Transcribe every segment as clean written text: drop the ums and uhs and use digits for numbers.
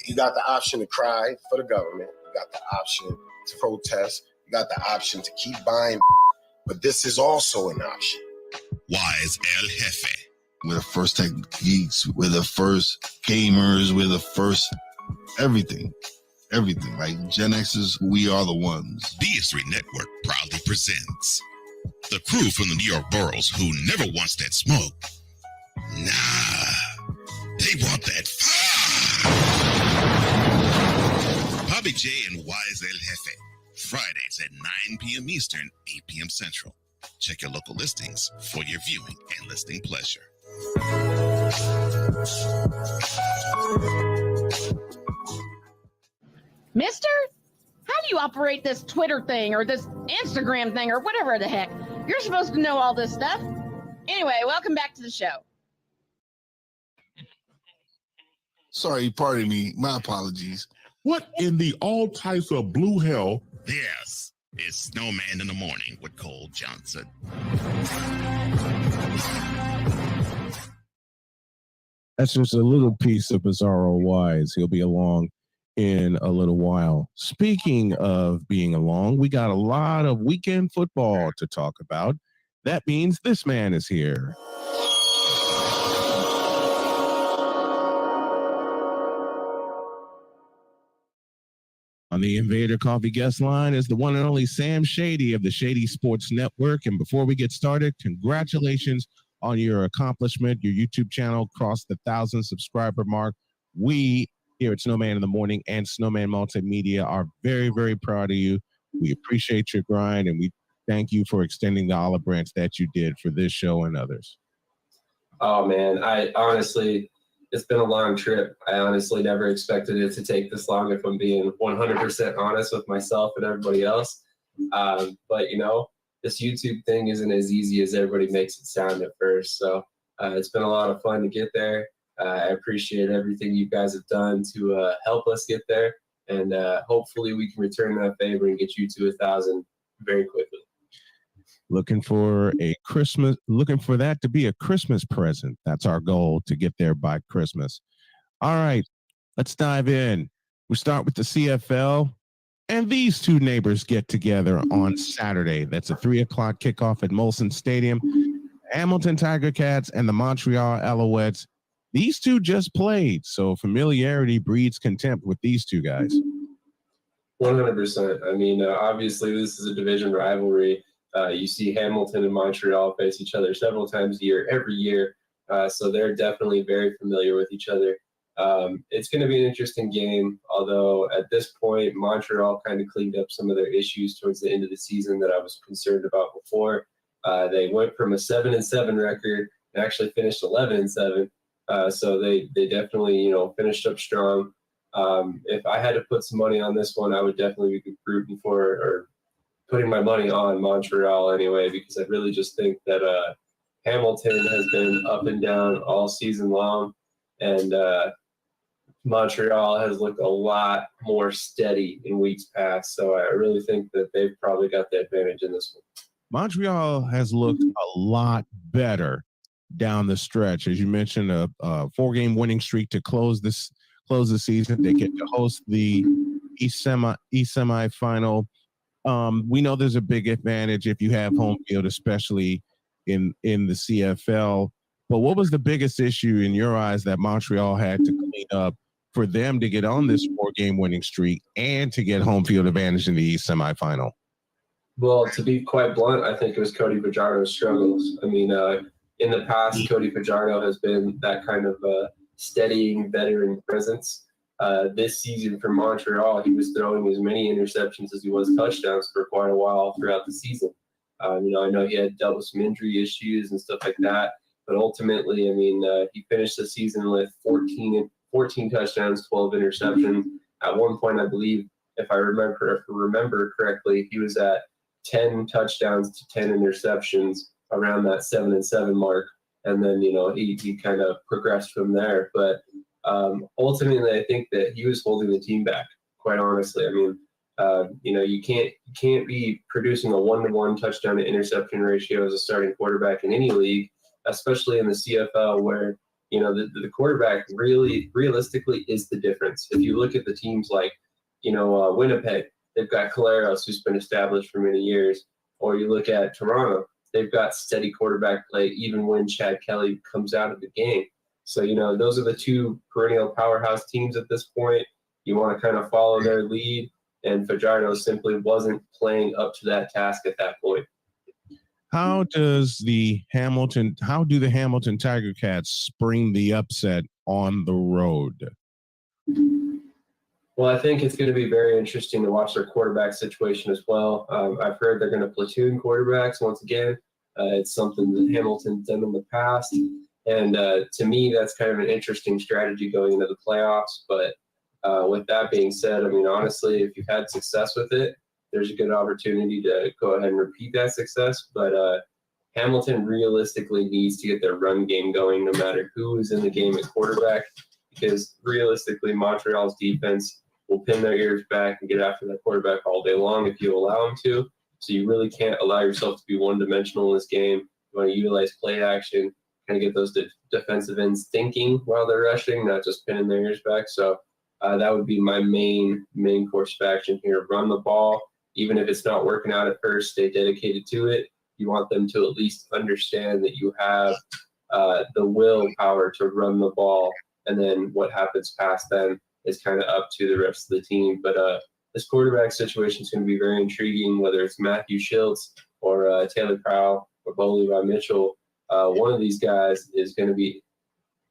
You got the option to cry for the government. You got the option to protest. You got the option to keep buying. But this is also an option. Wise El Jefe. We're the first tech geeks. We're the first gamers. We're the first everything. Everything. Like Gen X's, we are the ones. DS3 Network proudly presents the crew from the New York boroughs who never wants that smoke. Nah, they want that fire. Bobby J and Wise El Jefe. Fridays at 9 p.m. Eastern, 8 p.m. Central. Check your local listings for your viewing and listening pleasure. Mister, how do you operate this Twitter thing or this Instagram thing or whatever the heck? You're supposed to know all this stuff. Anyway, welcome back to the show. Sorry, pardon me. My apologies. What in the all types of blue hell? This is Snowman in the Morning with Cole Johnson. That's just a little piece of Bizarro Wise. He'll be along in a little while. Speaking of being along, we got a lot of weekend football to talk about. That means this man is here. On the Invader Coffee guest line is the one and only Sam Shady of the Shady Sports Network. And before we get started, congratulations on your accomplishment. Your YouTube channel crossed the 1,000 subscriber mark. We here at Snowman in the Morning and Snowman Multimedia are very, very proud of you. We appreciate your grind, and we thank you for extending the olive branch that you did for this show and others. Oh, man, I honestly, it's been a long trip. I honestly never expected it to take this long, if I'm being 100% honest with myself and everybody else. But, you know, this YouTube thing isn't as easy as everybody makes it sound at first. So it's been a lot of fun to get there. I appreciate everything you guys have done to help us get there. And hopefully we can return that favor and get you to 1,000 very quickly. Looking for that to be a Christmas present. That's our goal, to get there by Christmas. All right, let's dive in. We start with the CFL, and these two neighbors get together on Saturday. That's a 3:00 kickoff at Molson Stadium. Hamilton Tiger Cats and the Montreal Alouettes. These two just played, so familiarity breeds contempt with these two guys. 100%. I mean, obviously this is a division rivalry. You see Hamilton and Montreal face each other several times a year, every year. So they're definitely very familiar with each other. It's going to be an interesting game, although at this point, Montreal kind of cleaned up some of their issues towards the end of the season that I was concerned about before. They went from a 7-7 record and actually finished 11-7. So they definitely, you know, finished up strong. If I had to put some money on this one, I would definitely be rooting for, or putting my money on Montreal anyway, because I really just think that Hamilton has been up and down all season long, and Montreal has looked a lot more steady in weeks past. So I really think that they've probably got the advantage in this one. Montreal has looked a lot better down the stretch. As you mentioned, a 4-game winning streak to close the season. They get to host the East semifinal. We know there's a big advantage if you have home field, especially in the CFL. But what was the biggest issue in your eyes that Montreal had to clean up for them to get on this 4-game winning streak and to get home field advantage in the East semifinal? Well, to be quite blunt, I think it was Cody Fajardo's struggles. I mean, in the past, Cody Fajardo has been that kind of steadying veteran presence. This season for Montreal, he was throwing as many interceptions as he was touchdowns for quite a while throughout the season. I know he had dealt with some injury issues and stuff like that, but ultimately, I mean, he finished the season with 14 touchdowns, 12 interceptions. At one point, I believe, if I remember correctly, he was at 10 touchdowns to 10 interceptions around that 7-7 mark. And then, you know, he kind of progressed from there. But ultimately, I think that he was holding the team back, quite honestly. I mean, you can't be producing a 1-to-1 touchdown to interception ratio as a starting quarterback in any league, especially in the CFL, where The quarterback really realistically is the difference. If you look at the teams like, Winnipeg, they've got Caleros, who's been established for many years. Or you look at Toronto, they've got steady quarterback play even when Chad Kelly comes out of the game. So, those are the two perennial powerhouse teams at this point. You want to kind of follow their lead, and Fajardo simply wasn't playing up to that task at that point. How do the Hamilton Tiger Cats spring the upset on the road? Well, I think it's going to be very interesting to watch their quarterback situation as well. I've heard they're going to platoon quarterbacks once again. It's something that Hamilton's done in the past. And to me, that's kind of an interesting strategy going into the playoffs. But with that being said, I mean, honestly, if you've had success with it, there's a good opportunity to go ahead and repeat that success. But Hamilton realistically needs to get their run game going no matter who is in the game at quarterback, because realistically, Montreal's defense will pin their ears back and get after that quarterback all day long if you allow them to. So you really can't allow yourself to be one-dimensional in this game. You want to utilize play action, kind of get those defensive ends thinking while they're rushing, not just pinning their ears back. So that would be my main course of action here. Run the ball. Even if it's not working out at first, stay dedicated to it. You want them to at least understand that you have the willpower to run the ball, and then what happens past then is kind of up to the rest of the team. But this quarterback situation is going to be very intriguing, whether it's Matthew Schultz or Taylor Crowell or Bo Levi Mitchell. One of these guys is going to be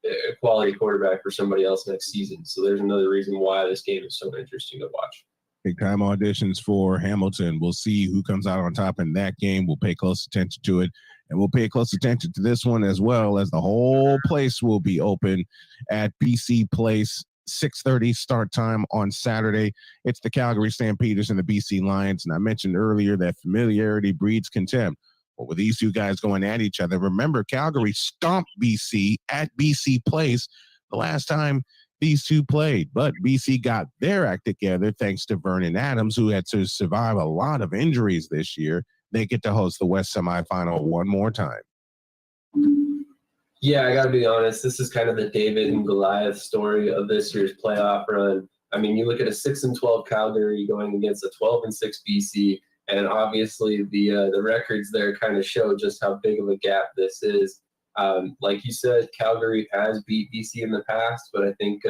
a quality quarterback for somebody else next season. So there's another reason why this game is so interesting to watch. Big time auditions for Hamilton. We'll see who comes out on top in that game. We'll pay close attention to it. And we'll pay close attention to this one as well, as the whole place will be open at BC Place. 6:30 start time on Saturday. It's the Calgary Stampeders and the BC Lions. And I mentioned earlier that familiarity breeds contempt. But with these two guys going at each other, remember, Calgary stomped BC at BC Place the last time these two played. But BC got their act together thanks to Vernon Adams, who had to survive a lot of injuries this year. They get to host the West semifinal one more time. Yeah, I got to be honest. This is kind of the David and Goliath story of this year's playoff run. I mean, you look at a 6-12 Calgary going against a 12-6 BC, and obviously the records there kind of show just how big of a gap this is. Like you said, Calgary has beat BC in the past, but I think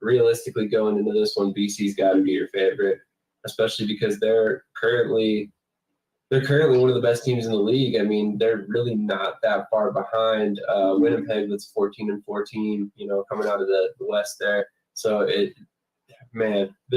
realistically going into this one, BC's got to be your favorite, especially because they're currently one of the best teams in the league. I mean, they're really not that far behind Winnipeg, that's 14-14, coming out of the West there. So this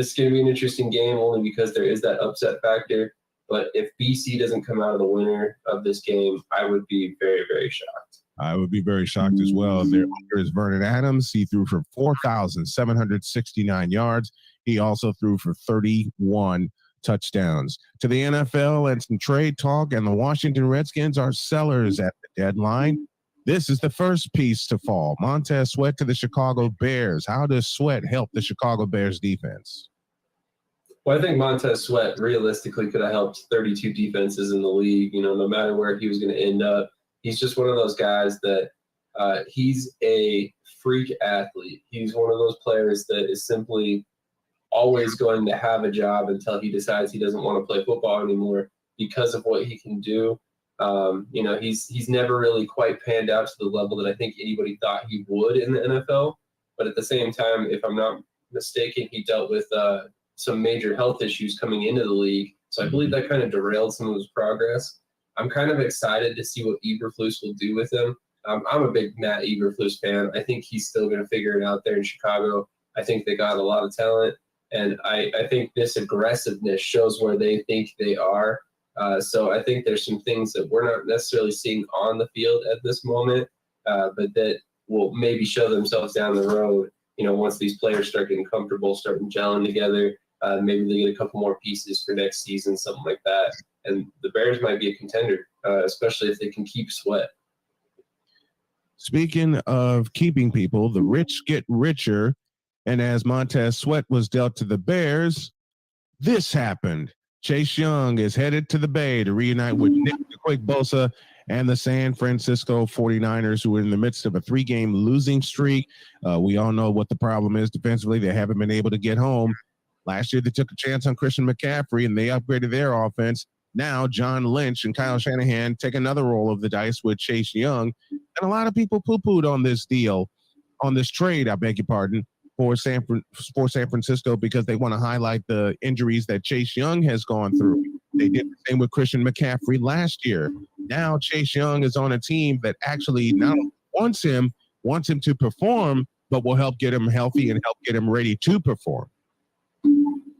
is going to be an interesting game only because there is that upset factor. But if BC doesn't come out of the winner of this game, I would be very, very shocked. I would be very shocked as well. There is Vernon Adams. He threw for 4,769 yards. He also threw for 31 touchdowns. To the NFL and some trade talk, and the Washington Redskins are sellers at the deadline. This is the first piece to fall. Montez Sweat to the Chicago Bears. How does Sweat help the Chicago Bears defense? Well, I think Montez Sweat realistically could have helped 32 defenses in the league, no matter where he was going to end up. He's just one of those guys that he's a freak athlete. He's one of those players that is simply always going to have a job until he decides he doesn't want to play football anymore because of what he can do. He's never really quite panned out to the level that I think anybody thought he would in the NFL. But at the same time, if I'm not mistaken, he dealt with some major health issues coming into the league. So I believe that kind of derailed some of his progress. I'm kind of excited to see what Eberflus will do with him. I'm a big Matt Eberflus fan. I think he's still going to figure it out there in Chicago. I think they got a lot of talent. And I think this aggressiveness shows where they think they are. So I think there's some things that we're not necessarily seeing on the field at this moment, but that will maybe show themselves down the road, once these players start getting comfortable, starting gelling together. Maybe they get a couple more pieces for next season, something like that. And the Bears might be a contender, especially if they can keep Sweat. Speaking of keeping people, the rich get richer. And as Montez Sweat was dealt to the Bears, this happened. Chase Young is headed to the Bay to reunite with Nick the Quick Bosa and the San Francisco 49ers, who are in the midst of a 3-game losing streak. We all know what the problem is defensively. They haven't been able to get home. Last year, they took a chance on Christian McCaffrey, and they upgraded their offense. Now, John Lynch and Kyle Shanahan take another roll of the dice with Chase Young. And a lot of people poo-pooed on this deal, on this trade, I beg your pardon, for San Francisco, because they want to highlight the injuries that Chase Young has gone through. They did the same with Christian McCaffrey last year. Now Chase Young is on a team that actually not only wants him to perform, but will help get him healthy and help get him ready to perform.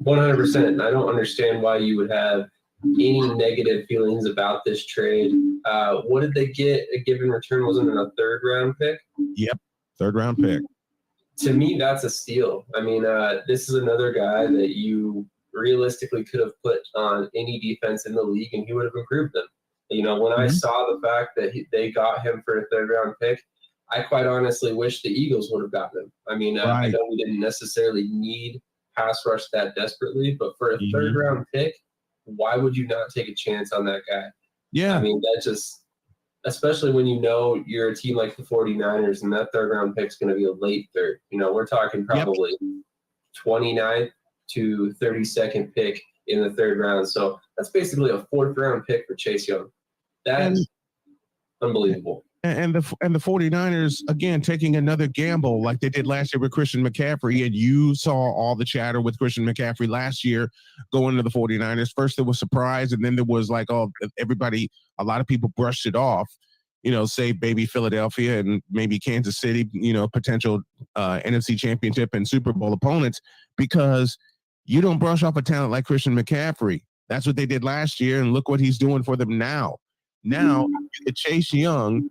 100%. I don't understand why you would have any negative feelings about this trade. What did they get? A given return? Wasn't it a 3rd-round pick? Yep, 3rd-round pick. To me, that's a steal. I mean, this is another guy that you realistically could have put on any defense in the league, and he would have improved them. You know, when I saw the fact that they got him for a 3rd-round pick, I quite honestly wish the Eagles would have gotten him. I mean, I know we didn't necessarily need pass rush that desperately, but for a 3rd-round pick, why would you not take a chance on that guy? Yeah. I mean, that just, especially when you know you're a team like the 49ers and that 3rd-round pick is going to be a late 3rd. You know, we're talking probably 29th to 32nd pick in the 3rd round. So that's basically a 4th-round pick for Chase Young. That's unbelievable. And the 49ers, again, taking another gamble like they did last year with Christian McCaffrey, and you saw all the chatter with Christian McCaffrey last year going to the 49ers. First there was surprise, and then there was like, oh, a lot of people brushed it off, say maybe Philadelphia and maybe Kansas City, potential NFC Championship and Super Bowl opponents, because you don't brush off a talent like Christian McCaffrey. That's what they did last year, and look what he's doing for them now. Now, you get Chase Young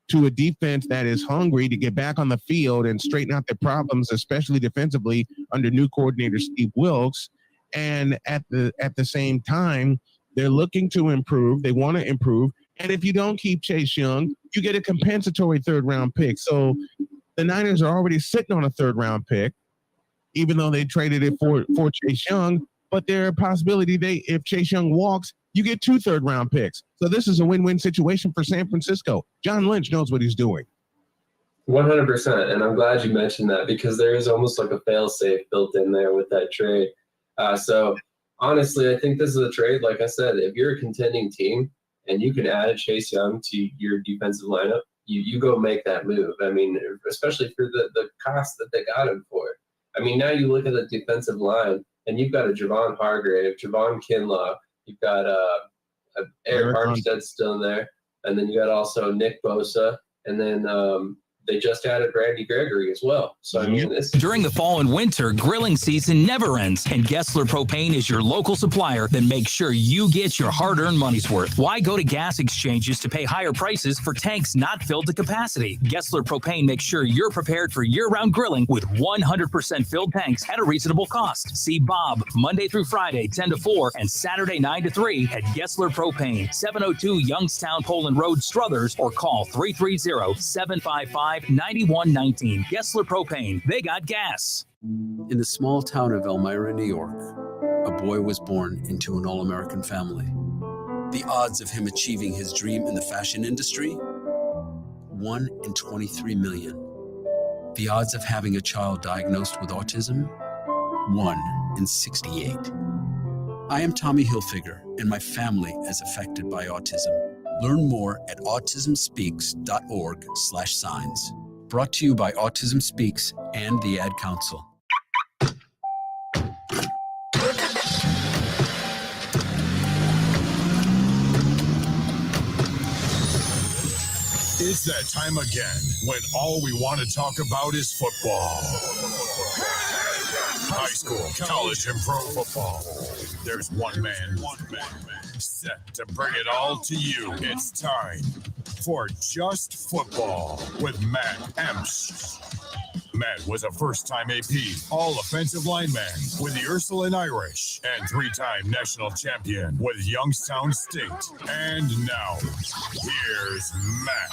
to a defense that is hungry to get back on the field and straighten out their problems, especially defensively under new coordinator Steve Wilks. And at the same time, they're looking to improve. They want to improve. And if you don't keep Chase Young, you get a compensatory 3rd-round pick. So the Niners are already sitting on a 3rd-round pick, even though they traded it for Chase Young. But there's a possibility if Chase Young walks, you get 2 3rd-round picks. So this is a win-win situation for San Francisco. John Lynch knows what he's doing. 100%. And I'm glad you mentioned that, because there is almost like a fail-safe built in there with that trade. So honestly, I think this is a trade. Like I said, if you're a contending team and you can add Chase Young to your defensive lineup, you go make that move. I mean, especially for the cost that they got him for. I mean, now you look at the defensive line, and you've got a Javon Hargrave, Javon Kinlaw, you've got Eric Armstead still in there, and then you got also Nick Bosa, and then they just added Randy Gregory as well. So, I mean, during the fall and winter, grilling season never ends, and Gessler Propane is your local supplier that makes sure you get your hard-earned money's worth. Why go to gas exchanges to pay higher prices for tanks not filled to capacity? Gessler Propane makes sure you're prepared for year-round grilling with 100% filled tanks at a reasonable cost. See Bob Monday through Friday, 10 to 4, and Saturday, 9 to 3 at Gessler Propane, 702 Youngstown Poland Road, Struthers, or call 330-755-9119. Gessler Propane. They got gas. In the small town of Elmira, New York, a boy was born into an all-American family. The odds of him achieving his dream in the fashion industry? 1 in 23 million. The odds of having a child diagnosed with autism? 1 in 68. I am Tommy Hilfiger, and my family is affected by autism. Learn more at autismspeaks.org/signs. Brought to you by Autism Speaks and the Ad Council. It's that time again when all we want to talk about is football. High school, college, and pro football. There's one man set to bring it all to you. It's time for Just Football with Matt Emsch. Matt was a first-time AP, all-offensive lineman with the Ursuline Irish, and 3-time national champion with Youngstown State. And now, here's Matt.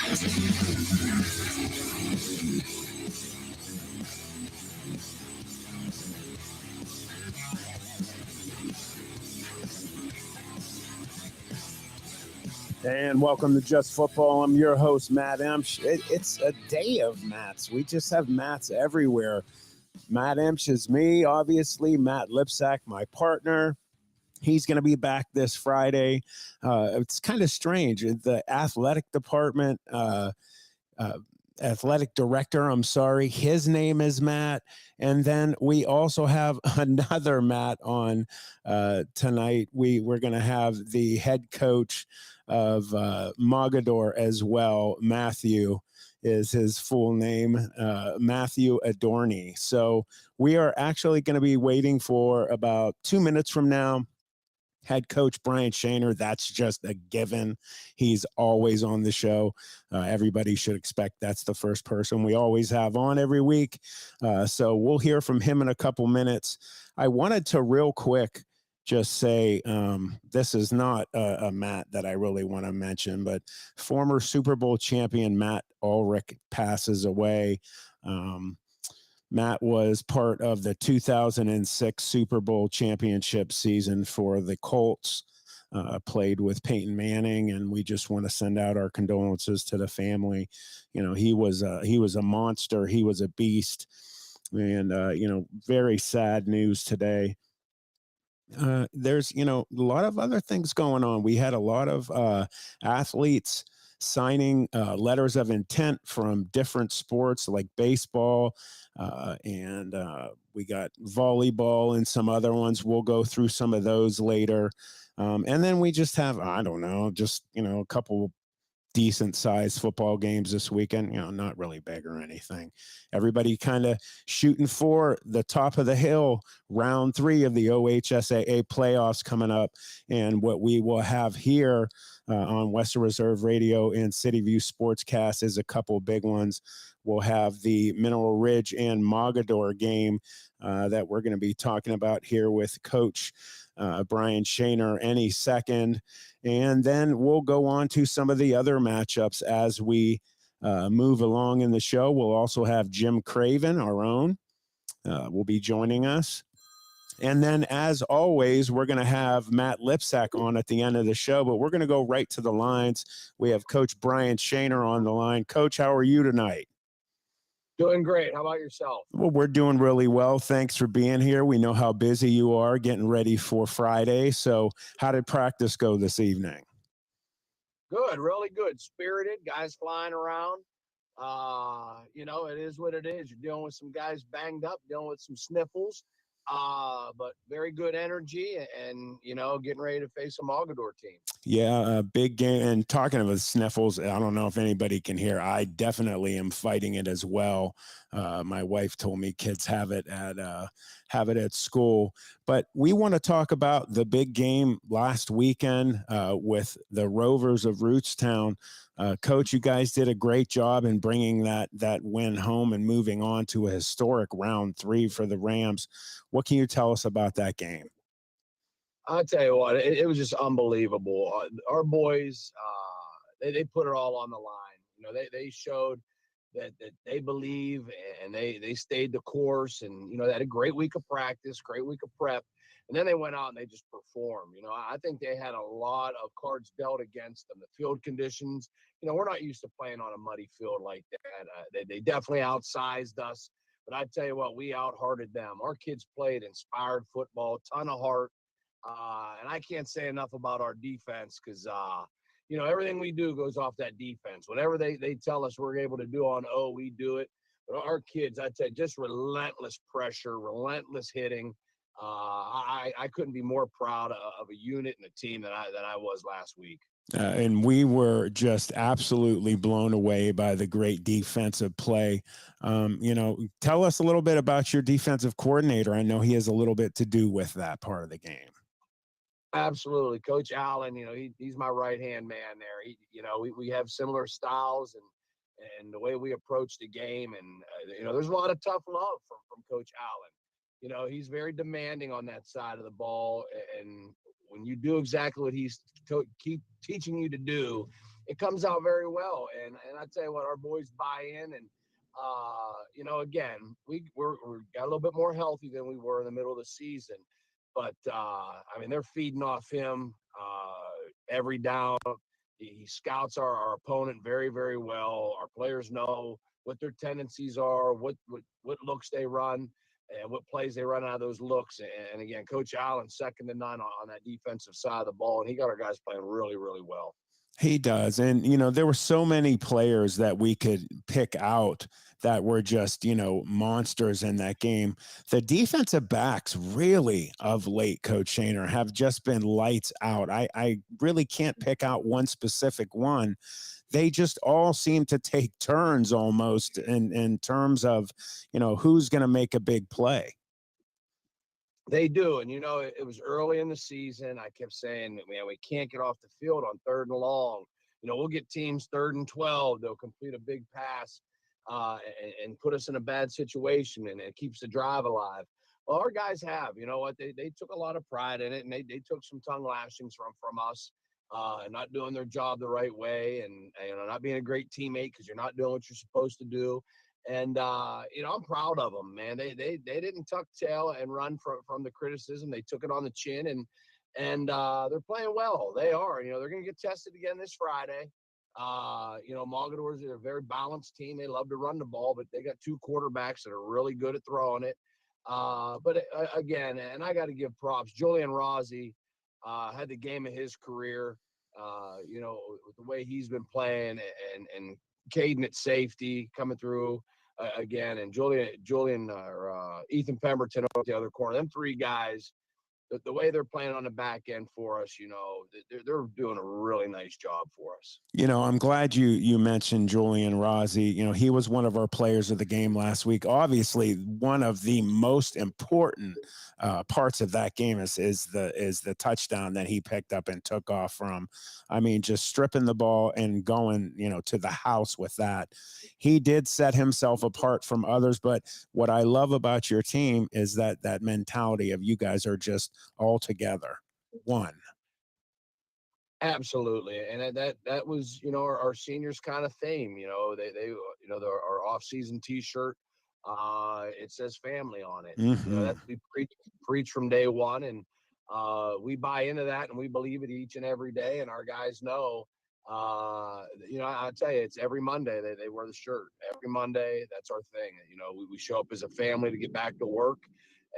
And welcome to Just Football. I'm your host, Matt Emsch. It's a day of Matts. We just have Matts everywhere. Matt Emsch is me, obviously. Matt Lipsack, my partner. He's going to be back this Friday. It's kind of strange. The athletic department, athletic director, I'm sorry, his name is Matt. And then we also have another Matt on tonight. We're going to have the head coach of Mogador as well. Matthew is his full name, Matthew Adorni. So we are actually going to be waiting for about 2 minutes from now. Head coach Brian Shaner, that's just a given. He's always on the show. Everybody should expect that's the first person we always have on every week. So we'll hear from him in a couple minutes. I wanted to real quick just say this is not a Matt that I really want to mention, but former Super Bowl champion Matt Ulrich passes away. Matt was part of the 2006 Super Bowl championship season for the Colts, played with Peyton Manning, and we just want to send out our condolences to the family. You know, he was a monster. He was a beast, and very sad news today. There's a lot of other things going on. We had a lot of athletes signing letters of intent from different sports like baseball, and we got volleyball and some other ones. We'll go through some of those later. And then we just have, I don't know, just, a couple decent sized football games this weekend, not really big or anything. Everybody kind of shooting for the top of the hill, round 3 of the OHSAA playoffs coming up. And what we will have here on Western Reserve Radio and City View Sportscast is a couple of big ones. We'll have the Mineral Ridge and Mogador game that we're going to be talking about here with Coach Brian Shaner any second. And then we'll go on to some of the other matchups as we move along in the show. We'll also have Jim Craven, our own, will be joining us. And then, as always, we're going to have Matt Lipsack on at the end of the show, but we're going to go right to the lines. We have Coach Brian Shaner on the line. Coach, how are you tonight? Doing great. How about yourself? Well, we're doing really well. Thanks for being here. We know how busy you are getting ready for Friday. So how did practice go this evening? Good, really good. Spirited, guys flying around. It is what it is. You're dealing with some guys banged up, dealing with some sniffles, but very good energy and, getting ready to face a Mogador team. Yeah, a big game. And talking about sniffles, I don't know if anybody can hear. I definitely am fighting it as well. My wife told me kids have it at school. But we want to talk about the big game last weekend with the Rovers of Rootstown. Coach, you guys did a great job in bringing that win home and moving on to a historic round 3 for the Rams. What can you tell us about that game? I'll tell you what, it was just unbelievable. Our boys, they put it all on the line. They showed that they believe and they stayed the course and, they had a great week of practice, great week of prep. And then they went out and they just performed. I think they had a lot of cards dealt against them. The field conditions, we're not used to playing on a muddy field like that. They definitely outsized us. But I tell you what, we out-hearted them. Our kids played inspired football, ton of heart. And I can't say enough about our defense because, everything we do goes off that defense. Whatever they tell us we're able to do on O, we do it. But our kids, I'd say, just relentless pressure, relentless hitting. I couldn't be more proud of a unit and a team than I was last week. And we were just absolutely blown away by the great defensive play. Tell us a little bit about your defensive coordinator. I know he has a little bit to do with that part of the game. Absolutely. Coach Allen, he's my right-hand man there. We have similar styles and the way we approach the game. And, there's a lot of tough love from Coach Allen. He's very demanding on that side of the ball. And when you do exactly what he's keep teaching you to do, it comes out very well. And I tell you what, our boys buy in. And, again, we're got a little bit more healthy than we were in the middle of the season. But, they're feeding off him every down. He scouts our opponent very, very well. Our players know what their tendencies are, what looks they run, and what plays they run out of those looks. And again, Coach Allen's second to none on that defensive side of the ball, and he got our guys playing really, really well. He does. And, there were so many players that we could pick out that were just, monsters in that game. The defensive backs really of late, Coach Shaner, have just been lights out. I really can't pick out one specific one. They just all seem to take turns almost in terms of, who's going to make a big play. They do. And, it was early in the season. I kept saying, man, we can't get off the field on 3rd and long. We'll get teams 3rd and 12. They'll complete a big pass and put us in a bad situation, and it keeps the drive alive. Well, our guys have. You know what? They took a lot of pride in it, and they took some tongue lashings from us and not doing their job the right way, and not being a great teammate because you're not doing what you're supposed to do. And I'm proud of them, man. They didn't tuck tail and run from the criticism. They took it on the chin, and they're playing well. They are. They're going to get tested again this Friday. Mogadors are a very balanced team. They love to run the ball, but they got 2 quarterbacks that are really good at throwing it. But again, and I got to give props. Julian Rossi had the game of his career. With the way he's been playing, and Caden at safety coming through again, and Ethan Pemberton at the other corner. Them 3 guys, the way they're playing on the back end for us, they're doing a really nice job for us. I'm glad you mentioned Julian Rossi. He was one of our players of the game last week. Obviously, one of the most important parts of that game is the touchdown that he picked up and took off from. I mean, just stripping the ball and going, to the house with that. He did set himself apart from others. But what I love about your team is that mentality of you guys are just all together, one. Absolutely. And that was, our seniors kind of theme. Our off-season T-shirt, it says family on it. Mm-hmm. That's we preach from day one, and we buy into that, and we believe it each and every day. And our guys know, I'll tell you, it's every Monday they wear the shirt. Every Monday, that's our thing. We show up as a family to get back to work,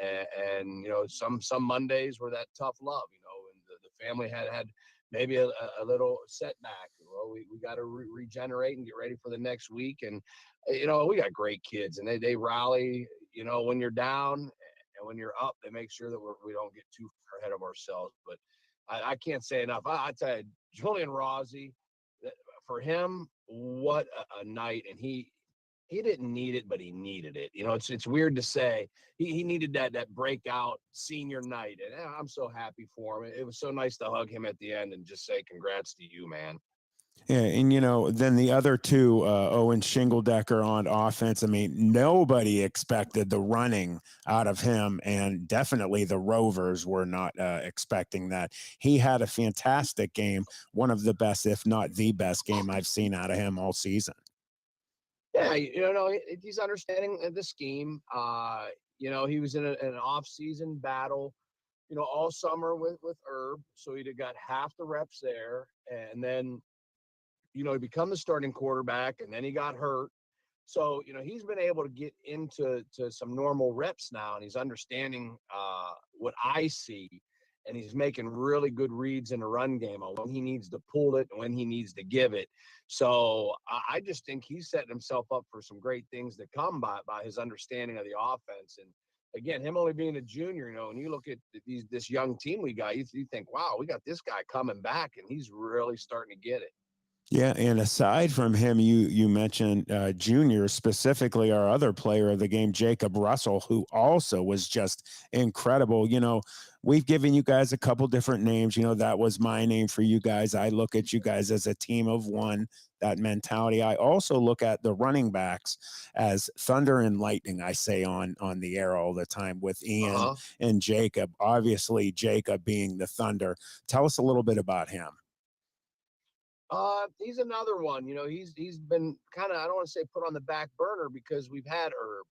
and some Mondays were that tough love. And the family had maybe a little setback. Well, we got to regenerate and get ready for the next week. And, we got great kids, and they rally, when you're down, and when you're up, they make sure that we don't get too far ahead of ourselves. But I can't say enough. I tell you, Julian Rossi, for him, what a night. And he didn't need it, but he needed it. It's weird to say. He needed that breakout senior night, and I'm so happy for him. It was so nice to hug him at the end and just say, "Congrats to you, man." Yeah, and then the other 2, Owen Shingledecker on offense. I mean, nobody expected the running out of him, and definitely the Rovers were not expecting that. He had a fantastic game, one of the best, if not the best game I've seen out of him all season. Yeah, he's understanding the scheme. He was in an off-season battle, all summer with Herb, so he got half the reps there, and then, he become the starting quarterback, and then he got hurt. So, he's been able to get into some normal reps now, and he's understanding what I see, and he's making really good reads in the run game on when he needs to pull it and when he needs to give it. So I just think he's setting himself up for some great things to come by his understanding of the offense. And again, him only being a junior, and you look at this young team we got, you think, wow, we got this guy coming back, and he's really starting to get it. Yeah, and aside from him, you mentioned Junior, specifically our other player of the game, Jacob Russell, who also was just incredible. We've given you guys a couple different names. That was my name for you guys. I look at you guys as a team of one, that mentality. I also look at the running backs as thunder and lightning, I say on the air all the time, with Ian and Jacob. Obviously, Jacob being the thunder. Tell us a little bit about him. He's another one. He's been kind of, I don't want to say put on the back burner because we've had Herb.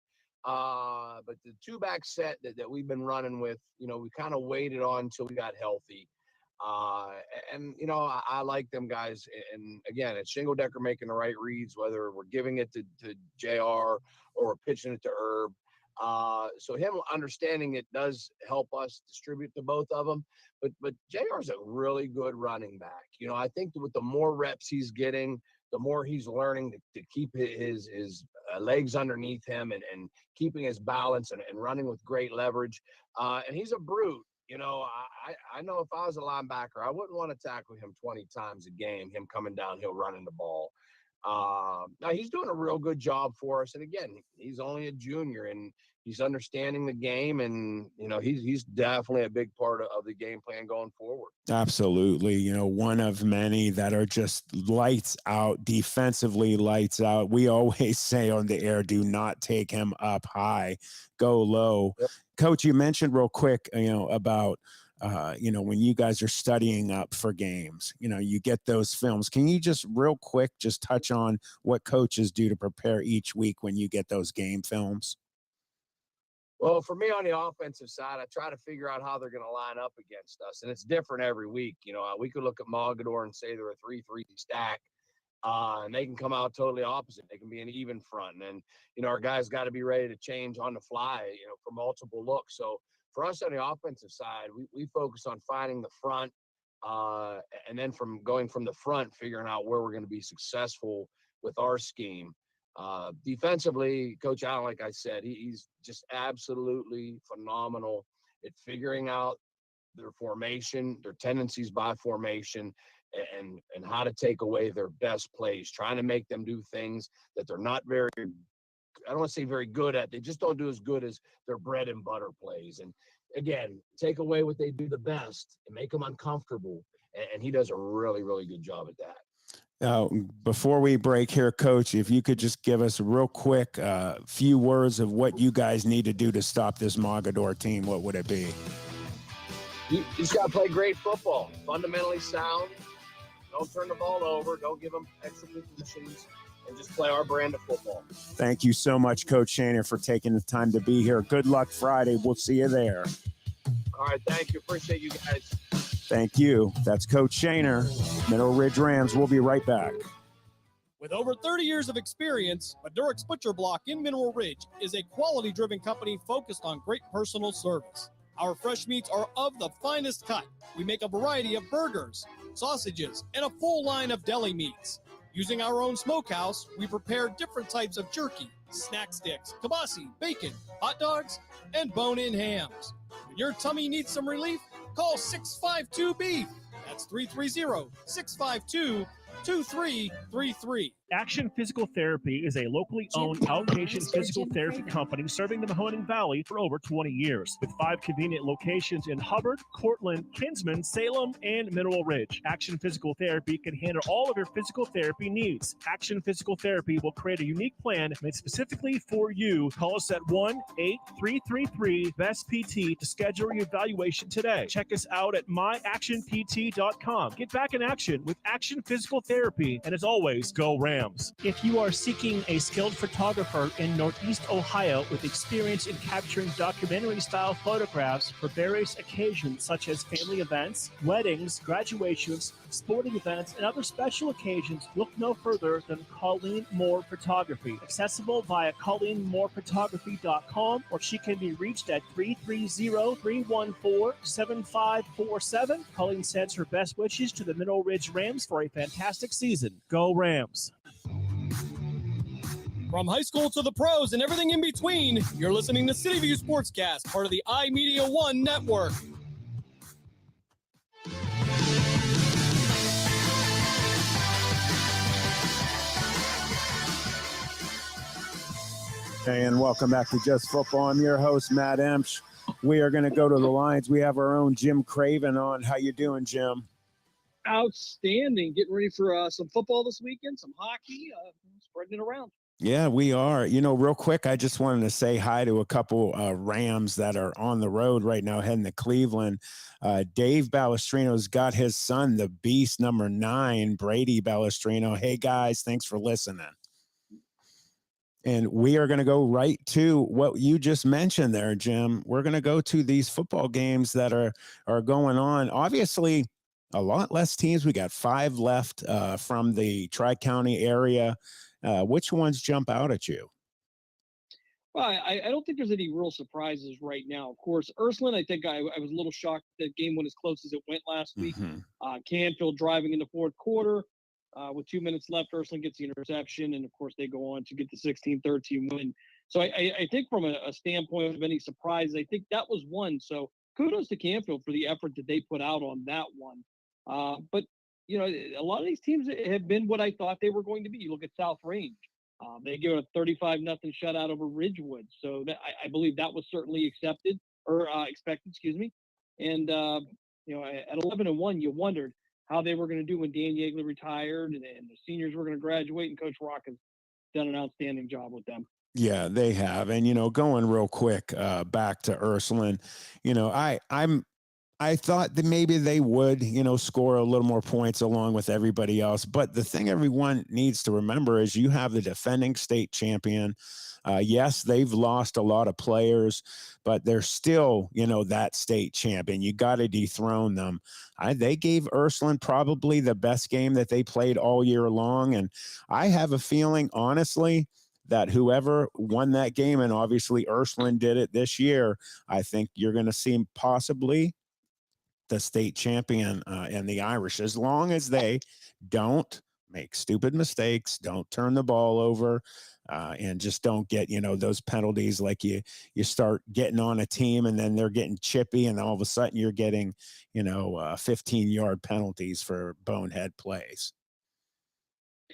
But the 2-back set that we've been running with, we kind of waited on until we got healthy. And I like them guys. And again, it's Shingle Decker making the right reads, whether we're giving it to JR or we're pitching it to Herb. So him understanding it does help us distribute to both of them. But JR is a really good running back. I think with the more reps he's getting, the more he's learning to keep his legs underneath him and keeping his balance and running with great leverage. And he's a brute. I know if I was a linebacker, I wouldn't want to tackle him 20 times a game, him coming downhill running the ball. Now he's doing a real good job for us. And again, he's only a junior and he's understanding the game. And, he's definitely a big part of the game plan going forward. Absolutely. One of many that are just lights out, defensively lights out. We always say on the air, do not take him up high, go low. Yep. Coach, you mentioned real quick, about when you guys are studying up for games, you get those films. Can you just real quick just touch on what coaches do to prepare each week when you get those game films? Well, for me on the offensive side, I try to figure out how they're going to line up against us, and it's different every week. We could look at Mogador and say they're a 3-3 stack, and they can come out totally opposite. They can be an even front, and then our guys got to be ready to change on the fly, for multiple looks. So for us on the offensive side, we focus on finding the front, and then from going from the front, figuring out where we're going to be successful with our scheme. Defensively, Coach Allen, like I said, he's just absolutely phenomenal at figuring out their formation, their tendencies by formation, and how to take away their best plays, trying to make them do things that they're not very, I don't want to say very good at. They just don't do as good as their bread and butter plays. And again, take away what they do the best and make them uncomfortable. And he does a really, really good job at that. Before we break here, Coach, if you could just give us a real quick few words of what you guys need to do to stop this Mogador team, what would it be? You just got to play great football, fundamentally sound. Don't turn the ball over. Don't give them extra positions, and just play our brand of football. Thank you so much, Coach Shaner, for taking the time to be here. Good luck Friday. We'll see you there. All right, thank you. Appreciate you guys. Thank you. That's Coach Shaner, Mineral Ridge Rams. We'll be right back. With over 30 years of experience, Madurix Butcher Block in Mineral Ridge is a quality-driven company focused on great personal service. Our fresh meats are of the finest cut. We make a variety of burgers, sausages, and a full line of deli meats. Using our own smokehouse, we prepare different types of jerky, snack sticks, kibasi, bacon, hot dogs, and bone-in hams. When your tummy needs some relief, call 652-BEEF. That's 330-652-2333. Action Physical Therapy is a locally owned outpatient physical therapy company serving the Mahoning Valley for over 20 years, with 5 convenient locations in Hubbard, Cortland, Kinsman, Salem, and Mineral Ridge. Action Physical Therapy can handle all of your physical therapy needs. Action Physical Therapy will create a unique plan made specifically for you. Call us at 1-8333-BEST-PT to schedule your evaluation today. Check us out at myactionpt.com. Get back in action with Action Physical Therapy, and as always, go Rams. If you are seeking a skilled photographer in Northeast Ohio with experience in capturing documentary-style photographs for various occasions such as family events, weddings, graduations, sporting events, and other special occasions, look no further than Colleen Moore Photography. Accessible via ColleenMoorePhotography.com, or she can be reached at 330-314-7547. Colleen sends her best wishes to the Mineral Ridge Rams for a fantastic season. Go Rams! From high school to the pros and everything in between, you're listening to City View Sportscast, part of the iMedia One network. Hey, and welcome back to Just Football. I'm your host, Matt Emsch. We are going to go to the lines. We have our own Jim Craven on. How you doing, Jim? Outstanding. Getting ready for some football this weekend, some hockey, spreading it around. Yeah, we are. Real quick, I just wanted to say hi to a couple Rams that are on the road right now heading to Cleveland. Dave Balestrino's got his son, the Beast, number 9, Brady Balestrino. Hey, guys, thanks for listening. And we are going to go right to what you just mentioned there, Jim. We're going to go to these football games that are going on. Obviously, a lot less teams. We got 5 left from the Tri-County area. Which ones jump out at you? Well, I don't think there's any real surprises right now. Of course, Ursuline, I think I was a little shocked that game went as close as it went last week. Canfield driving in the fourth quarter with 2 minutes left. Ursuline gets the interception, and of course, they go on to get the 16-13 win. So I think from a standpoint of any surprise, I think that was one. So kudos to Canfield for the effort that they put out on that one. But, you know, a lot of these teams have been what I thought they were going to be. You look at South Range. They give a 35-0 shutout over Ridgewood. So I believe that was certainly expected. Excuse me. And, you know, at 11-1, you wondered how they were going to do when Dan Yeagley retired and the seniors were going to graduate, and Coach Rock has done an outstanding job with them. Yeah, they have. And, you know, going real quick back to Ursuline, you know, I thought that maybe they would, you know, score a little more points along with everybody else. But the thing everyone needs to remember is you have the defending state champion. Yes, they've lost a lot of players, but they're still, you know, that state champion. You got to dethrone them. They gave Ursuline probably the best game that they played all year long. And I have a feeling, honestly, that whoever won that game, and obviously Ursuline did it this year, I think you're going to see possibly the state champion and the Irish, as long as they don't make stupid mistakes, don't turn the ball over, and just don't get, you know, those penalties. Like you start getting on a team and then they're getting chippy, and all of a sudden you're getting, you know, 15-yard penalties for bonehead plays.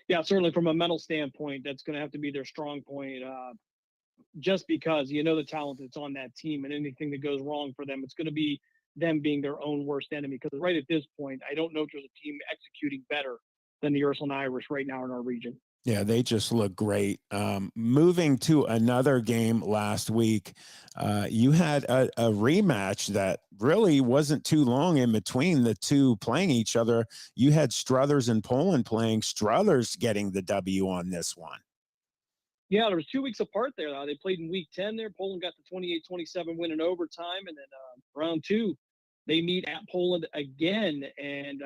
Yeah, certainly from a mental standpoint, that's going to have to be their strong point. Just because you know the talent that's on that team, and anything that goes wrong for them, it's going to be them being their own worst enemy. Because right at this point, I don't know if there's a team executing better than the Ursuline Irish right now in our region. Yeah, they just look great. Moving to another game last week, you had a rematch that really wasn't too long in between the two playing each other. You had Struthers and Poland playing. Struthers getting the W on this one. Yeah, there was 2 weeks apart there. They played in week 10 there. Poland got the 28-27 win in overtime. And then round 2, they meet at Poland again. And,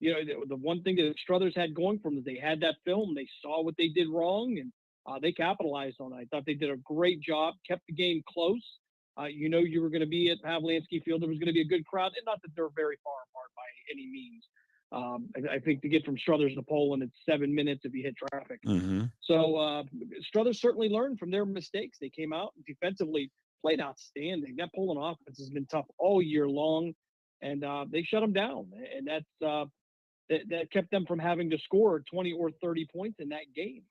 you know, the one thing that Struthers had going for them is they had that film. They saw what they did wrong, and they capitalized on it. I thought they did a great job, kept the game close. You know, you were going to be at Pavlansky Field. There was going to be a good crowd, and not that they're very far apart by any means. I think to get from Struthers to Poland, it's 7 minutes if you hit traffic. So Struthers certainly learned from their mistakes. They came out defensively, played outstanding. That Poland offense has been tough all year long, and they shut them down. And that kept them from having to score 20 or 30 points in that game.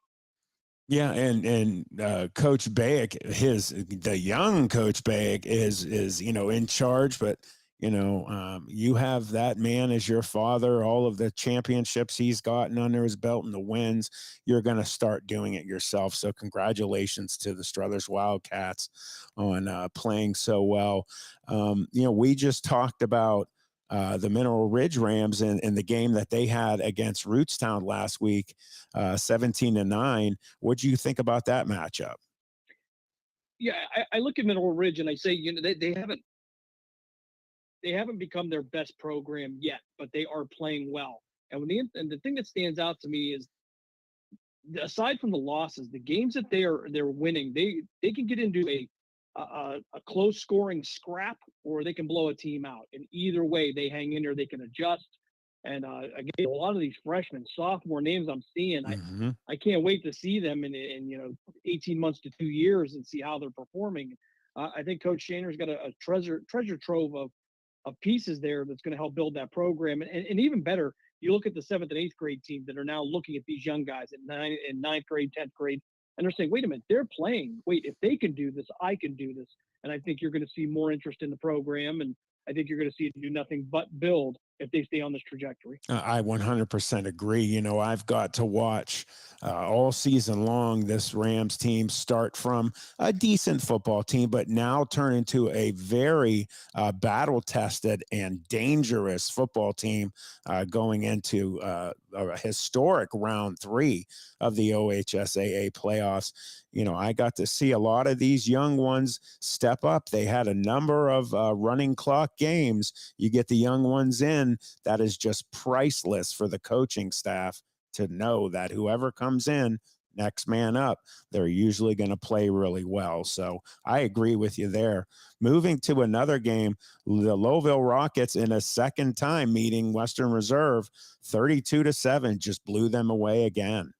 Yeah, and Coach Bayek, the young Coach Bayek is you know, in charge, but you know, you have that man as your father, all of the championships he's gotten under his belt and the wins. You're going to start doing it yourself. So congratulations to the Struthers Wildcats on playing so well. You know, we just talked about the Mineral Ridge Rams in the game that they had against Rootstown last week, 17-9. What do you think about that matchup? Yeah, I look at Mineral Ridge and I say, you know, they haven't become their best program yet, but they are playing well. And the thing that stands out to me is, aside from the losses, the games that they're winning, they can get into a close scoring scrap, or they can blow a team out. And either way, they hang in there, they can adjust. And again, a lot of these freshmen, sophomore names I'm seeing, I can't wait to see them in you know, 18 months to 2 years and see how they're performing. I think Coach Shaner's got a treasure trove of pieces there that's going to help build that program. And even better, you look at the 7th and 8th grade teams that are now looking at these young guys at 9th grade, 10th grade, and they're saying, wait a minute, they're playing. Wait, if they can do this, I can do this. And I think you're going to see more interest in the program, and I think you're going to see it do nothing but build if they stay on this trajectory. I 100% agree. You know, I've got to watch all season long this Rams team start from a decent football team, but now turn into a very battle-tested and dangerous football team going into a historic round 3 of the OHSAA playoffs. You know, I got to see a lot of these young ones step up. They had a number of running clock games. You get the young ones in, then that is just priceless for the coaching staff to know that whoever comes in, next man up, they're usually going to play really well. So I agree with you there. Moving to another game, the Louisville Rockets in a second time meeting Western Reserve, 32-7, just blew them away again.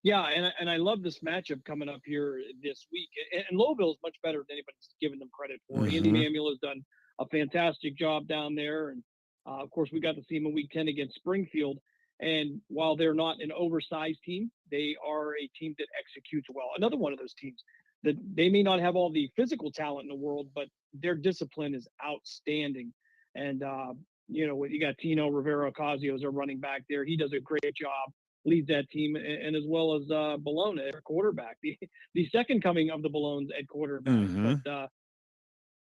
Yeah, and I love this matchup coming up here this week. And Louisville is much better than anybody's given them credit for. Andy Manuel has done a fantastic job down there, and of course we got to see him in Week 10 against Springfield. And while they're not an oversized team, they are a team that executes well. Another one of those teams that they may not have all the physical talent in the world, but their discipline is outstanding. And you got Tino Rivera Ocasio as a running back there. He does a great job, leads that team, and as well as Bologna, their quarterback, the second coming of the Ballones at quarterback. But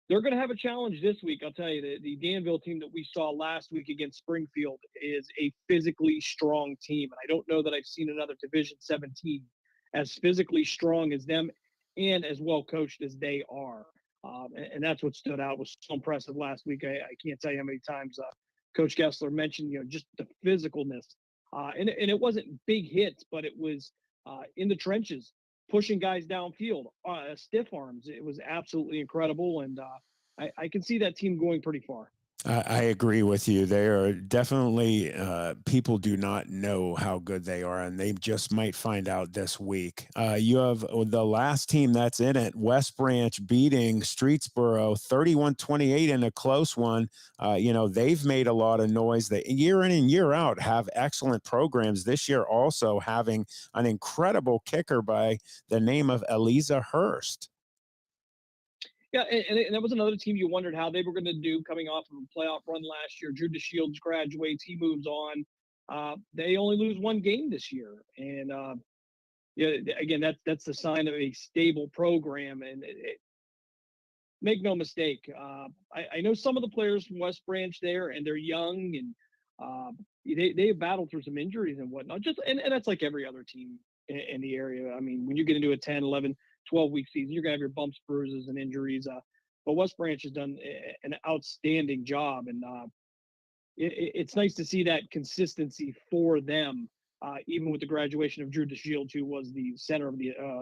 they're going to have a challenge this week. I'll tell you, the Danville team that we saw last week against Springfield is a physically strong team. And I don't know that I've seen another Division 17 as physically strong as them and as well coached as they are. And that's what stood out, was so impressive last week. I can't tell you how many times Coach Gessler mentioned, just the physicalness. And it wasn't big hits, but it was in the trenches, pushing guys downfield, stiff arms. It was absolutely incredible. And I can see that team going pretty far. I agree with you. They are definitely, people do not know how good they are, and they just might find out this week. You have the last team that's in it, West Branch, beating Streetsboro 31-28 in a close one. They've made a lot of noise. They year in and year out have excellent programs. This year also having an incredible kicker by the name of Eliza Hurst. Yeah, and that was another team you wondered how they were going to do coming off of a playoff run last year. Drew DeShields graduates. He moves on. They only lose one game this year. And, again, that's the sign of a stable program. And make no mistake, I know some of the players from West Branch there, and they're young, and they have battled through some injuries and whatnot. And that's like every other team in the area. I mean, when you get into a 10, 11, 12-week season, you're going to have your bumps, bruises, and injuries. But West Branch has done an outstanding job, and it's nice to see that consistency for them, even with the graduation of Drew DeShields, who was the center of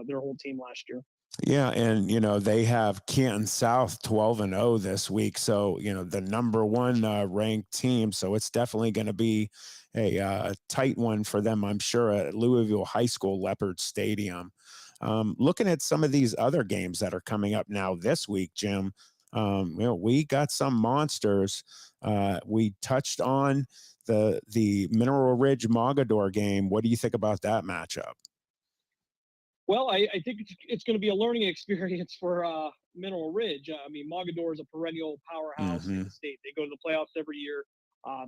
their whole team last year. Yeah, and they have Canton South 12-0 this week, so the number one ranked team. So it's definitely going to be a tight one for them, I'm sure, at Louisville High School Leopard Stadium. Looking at some of these other games that are coming up now this week, Jim, we got some monsters. We touched on the Mineral Ridge Mogador game. What do you think about that matchup? Well, I think it's going to be a learning experience for Mineral Ridge. I mean, Mogador is a perennial powerhouse in the state. They go to the playoffs every year.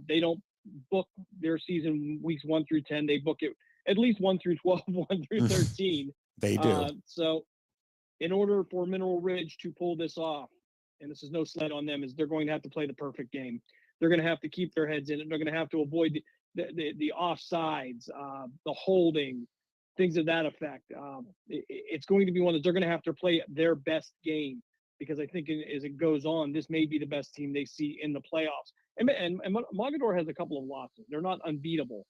They don't book their season weeks 1 through 10. They book it at least 1 through 12, 1 through 13. They do. So in order for Mineral Ridge to pull this off, and this is no slight on them, is they're going to have to play the perfect game. They're going to have to keep their heads in it. They're going to have to avoid the offsides, the holding, things of that effect. It's going to be one that they're going to have to play their best game, because I think as it goes on, this may be the best team they see in the playoffs. And Mogador has a couple of losses. They're not unbeatable.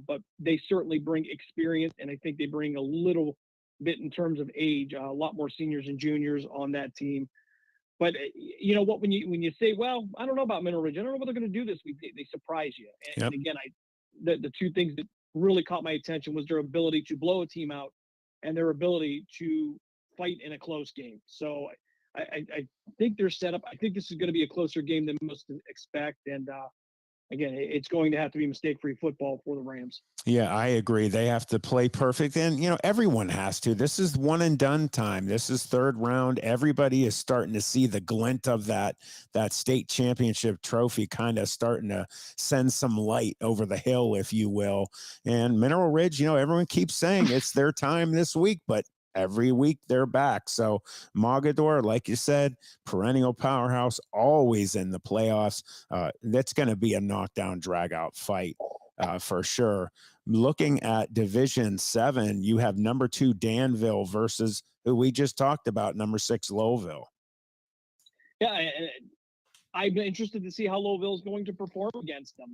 But they certainly bring experience, and I think they bring a little bit in terms of age, a lot more seniors and juniors on that team. But you know what, when you say, well, I don't know about Mineral Ridge, I don't know what they're going to do this week, they surprise you. And again, the two things that really caught my attention was their ability to blow a team out and their ability to fight in a close game. So I think they're set up. I think this is going to be a closer game than most expect. And again, it's going to have to be mistake-free football for the Rams. Yeah, I agree. They have to play perfect. And, everyone has to. This is one and done time. This is third round. Everybody is starting to see the glint of that state championship trophy kind of starting to send some light over the hill, if you will. And Mineral Ridge, everyone keeps saying it's their time this week, but every week they're back. So Mogador, like you said, perennial powerhouse, always in the playoffs. That's going to be a knockdown, drag out fight for sure. Looking at Division 7, you have number 2 Danville versus who we just talked about, number 6 Lowville. Yeah, I'm interested to see how Louisville is going to perform against them.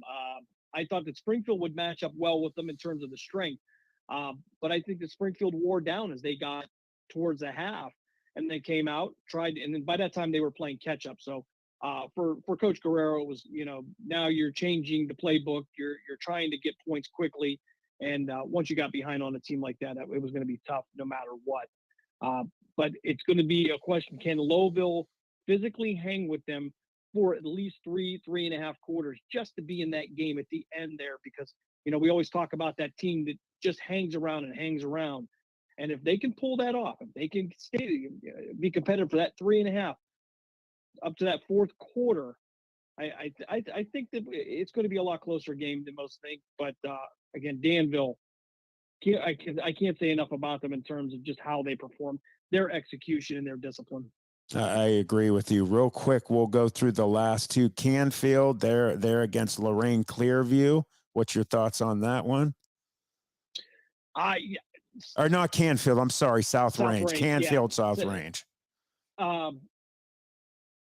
I thought that Springfield would match up well with them in terms of the strength, but I think that Springfield wore down as they got towards the half, and they came out, tried, and then by that time they were playing catch up. So for Coach Guerrero, it was, now you're changing the playbook. You're trying to get points quickly, and once you got behind on a team like that, it was going to be tough no matter what. But it's going to be a question: can Louisville physically hang with them for at least 3.5 quarters, just to be in that game at the end there? Because we always talk about that team that just hangs around and hangs around. And if they can pull that off, if they can be competitive for that 3.5 up to that fourth quarter, I think that it's going to be a lot closer game than most think. But again, Danville, I can't say enough about them in terms of just how they perform, their execution, and their discipline. I agree with you. Real quick, we'll go through the last two. Canfield, they're against Lorraine Clearview. What's your thoughts on that one? Or not Canfield, I'm sorry, South Range. Canfield, yeah. South Range.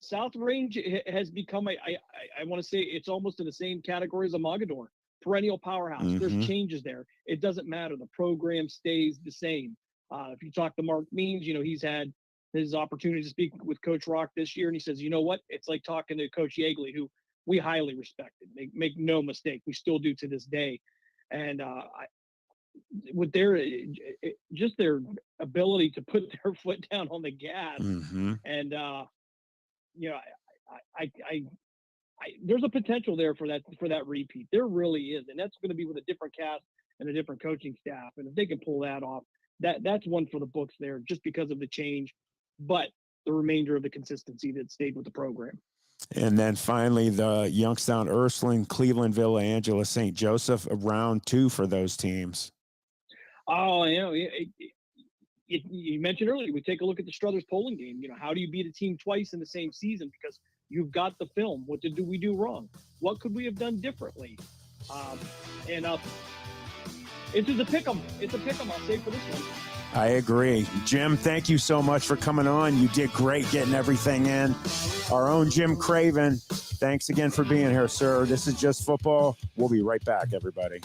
South Range has become, I want to say it's almost in the same category as a Mogador. Perennial powerhouse. Mm-hmm. There's changes there. It doesn't matter. The program stays the same. If you talk to Mark Means, he's had his opportunity to speak with Coach Rock this year, and he says, you know what? It's like talking to Coach Yeagley, who we highly respected. Make no mistake, we still do to this day. And with their ability to put their foot down on the gas, mm-hmm. and there's a potential there for that repeat. There really is, and that's going to be with a different cast and a different coaching staff. And if they can pull that off, that's one for the books there, just because of the change, but the remainder of the consistency that stayed with the program. And then finally, the Youngstown, Ursuline, Cleveland, Villa Angela, St. Joseph, round 2 for those teams. Oh, you mentioned earlier, we take a look at the Struthers Poland game. How do you beat a team twice in the same season? Because you've got the film. What did we do wrong? What could we have done differently? It's a pick 'em. It's a pick 'em, I'll say, for this one. I agree. Jim, thank you so much for coming on. You did great getting everything in. Our own Jim Craven, thanks again for being here, sir. This is Just Football. We'll be right back, everybody.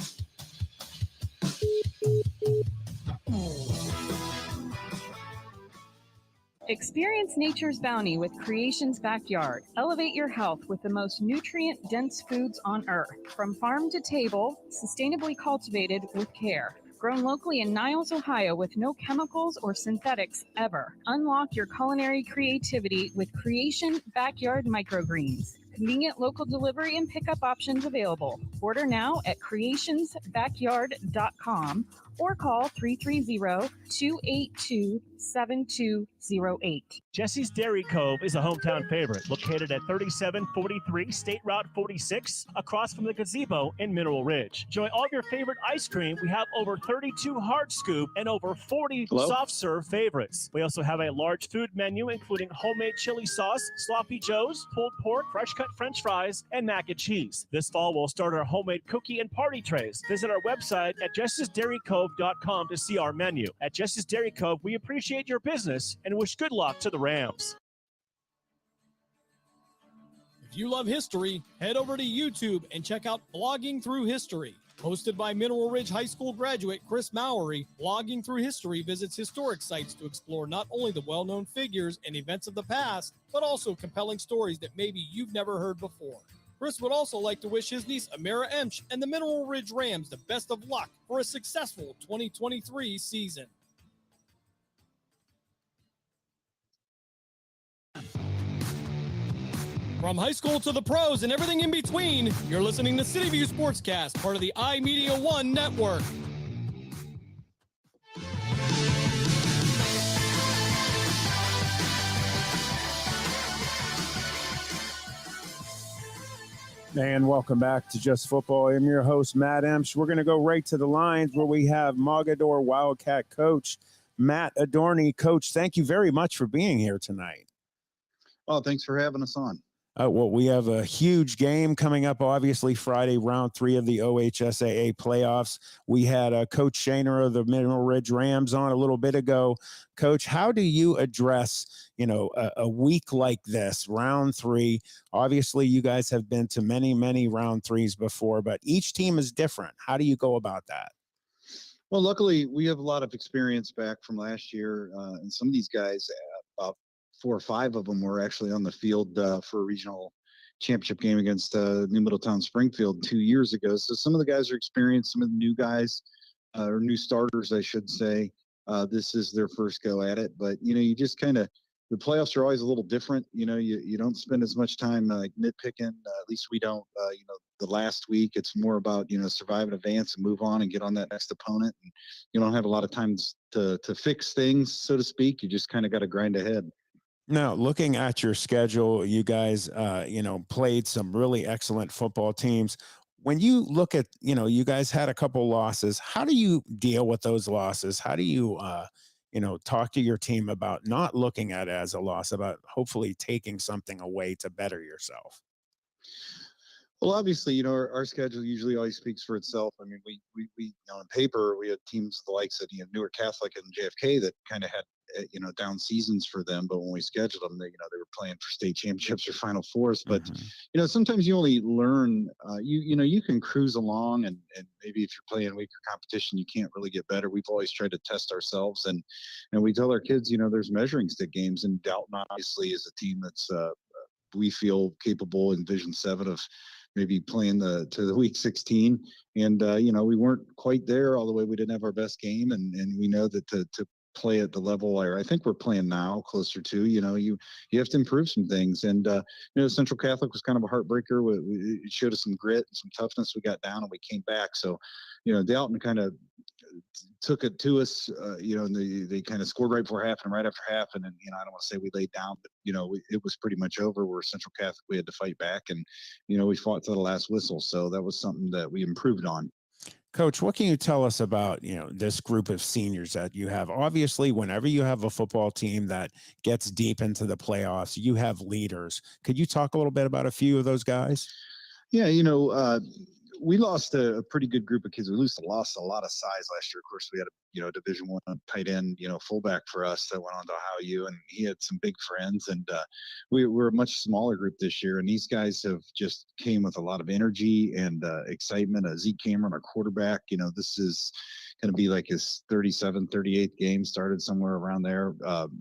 Experience nature's bounty with Creation's Backyard. Elevate your health with the most nutrient-dense foods on earth. From farm to table, sustainably cultivated with care. Grown locally in Niles, Ohio with no chemicals or synthetics ever. Unlock your culinary creativity with Creation Backyard Microgreens. Convenient local delivery and pickup options available. Order now at creationsbackyard.com or call 330-282-7208. Jesse's Dairy Cove is a hometown favorite, located at 3743 State Route 46, across from the gazebo in Mineral Ridge. Enjoy all your favorite ice cream. We have over 32 hard scoop and over 40 soft serve favorites. We also have a large food menu, including homemade chili sauce, sloppy joes, pulled pork, fresh cut French fries, and mac and cheese. This fall, we'll start our homemade cookie and party trays. Visit our website at jessesdairycove.com to see our menu. At Jesse's Dairy Cove, we appreciate your business and wish good luck to the Rams. If you love history, head over to YouTube and check out Blogging Through History. Hosted by Mineral Ridge High School graduate Chris Mowery, Blogging Through History visits historic sites to explore not only the well-known figures and events of the past, but also compelling stories that maybe you've never heard before. Chris would also like to wish his niece Amira Emsch and the Mineral Ridge Rams the best of luck for a successful 2023 season. From high school to the pros and everything in between, you're listening to City View Sportscast, part of the iMedia One network. And welcome back to Just Football. I'm your host, Matt Emsch. We're going to go right to the lines where we have Mogador Wildcat coach Matt Adorney. Coach, thank you very much for being here tonight. Oh, thanks for having us on. Well, we have a huge game coming up, obviously, Friday, round 3 of the OHSAA playoffs. We had Coach Shaner of the Mineral Ridge Rams on a little bit ago. Coach, how do you address, a week like this, round 3? Obviously, you guys have been to many, many round 3s before, but each team is different. How do you go about that? Well, luckily, we have a lot of experience back from last year, and some of these guys, about 4 or 5 of them were actually on the field for a regional championship game against New Middletown Springfield 2 years ago. So some of the guys are experienced, some of the new guys, or new starters, I should say. This is their first go at it, but you just kind of, the playoffs are always a little different. You don't spend as much time like nitpicking. At least we don't. The last week it's more about survive and advance and move on and get on that next opponent. And you don't have a lot of time to fix things, so to speak. You just kind of got to grind ahead. Now, looking at your schedule, you guys, played some really excellent football teams. When you look at, you guys had a couple losses. How do you deal with those losses? How do you, talk to your team about not looking at it as a loss, about hopefully taking something away to better yourself? Well, obviously, our schedule usually always speaks for itself. I mean, we on paper, we had teams the likes of Newark Catholic and JFK that kind of had down seasons for them, but when we scheduled them, they were playing for state championships or Final Fours. But sometimes you only learn. You can cruise along, and maybe if you're playing weaker competition, you can't really get better. We've always tried to test ourselves, and we tell our kids, there's measuring stick games, and Dalton obviously is a team that's we feel capable in Division 7 of maybe playing to the week 16. And, we weren't quite there all the way. We didn't have our best game. And we know that to play at the level I think we're playing now closer to, you have to improve some things. And, Central Catholic was kind of a heartbreaker. It showed us some grit and some toughness. We got down and we came back. So, Dalton kind of took it to us, and they kind of scored right before half and right after half. And then, I don't want to say we laid down, but, it was pretty much over. We're Central Catholic. We had to fight back, and, we fought to the last whistle. So that was something that we improved on. Coach, what can you tell us about, this group of seniors that you have? Obviously, whenever you have a football team that gets deep into the playoffs, you have leaders. Could you talk a little bit about a few of those guys? Yeah, we lost a pretty good group of kids. We lost a lot of size last year. Of course, we had a Division I tight end, fullback for us that went on to Ohio U, and he had some big friends. And we were a much smaller group this year. And these guys have just came with a lot of energy and excitement. Zeke Cameron, our quarterback, this is going to be like his 37th, 38th game, started somewhere around there,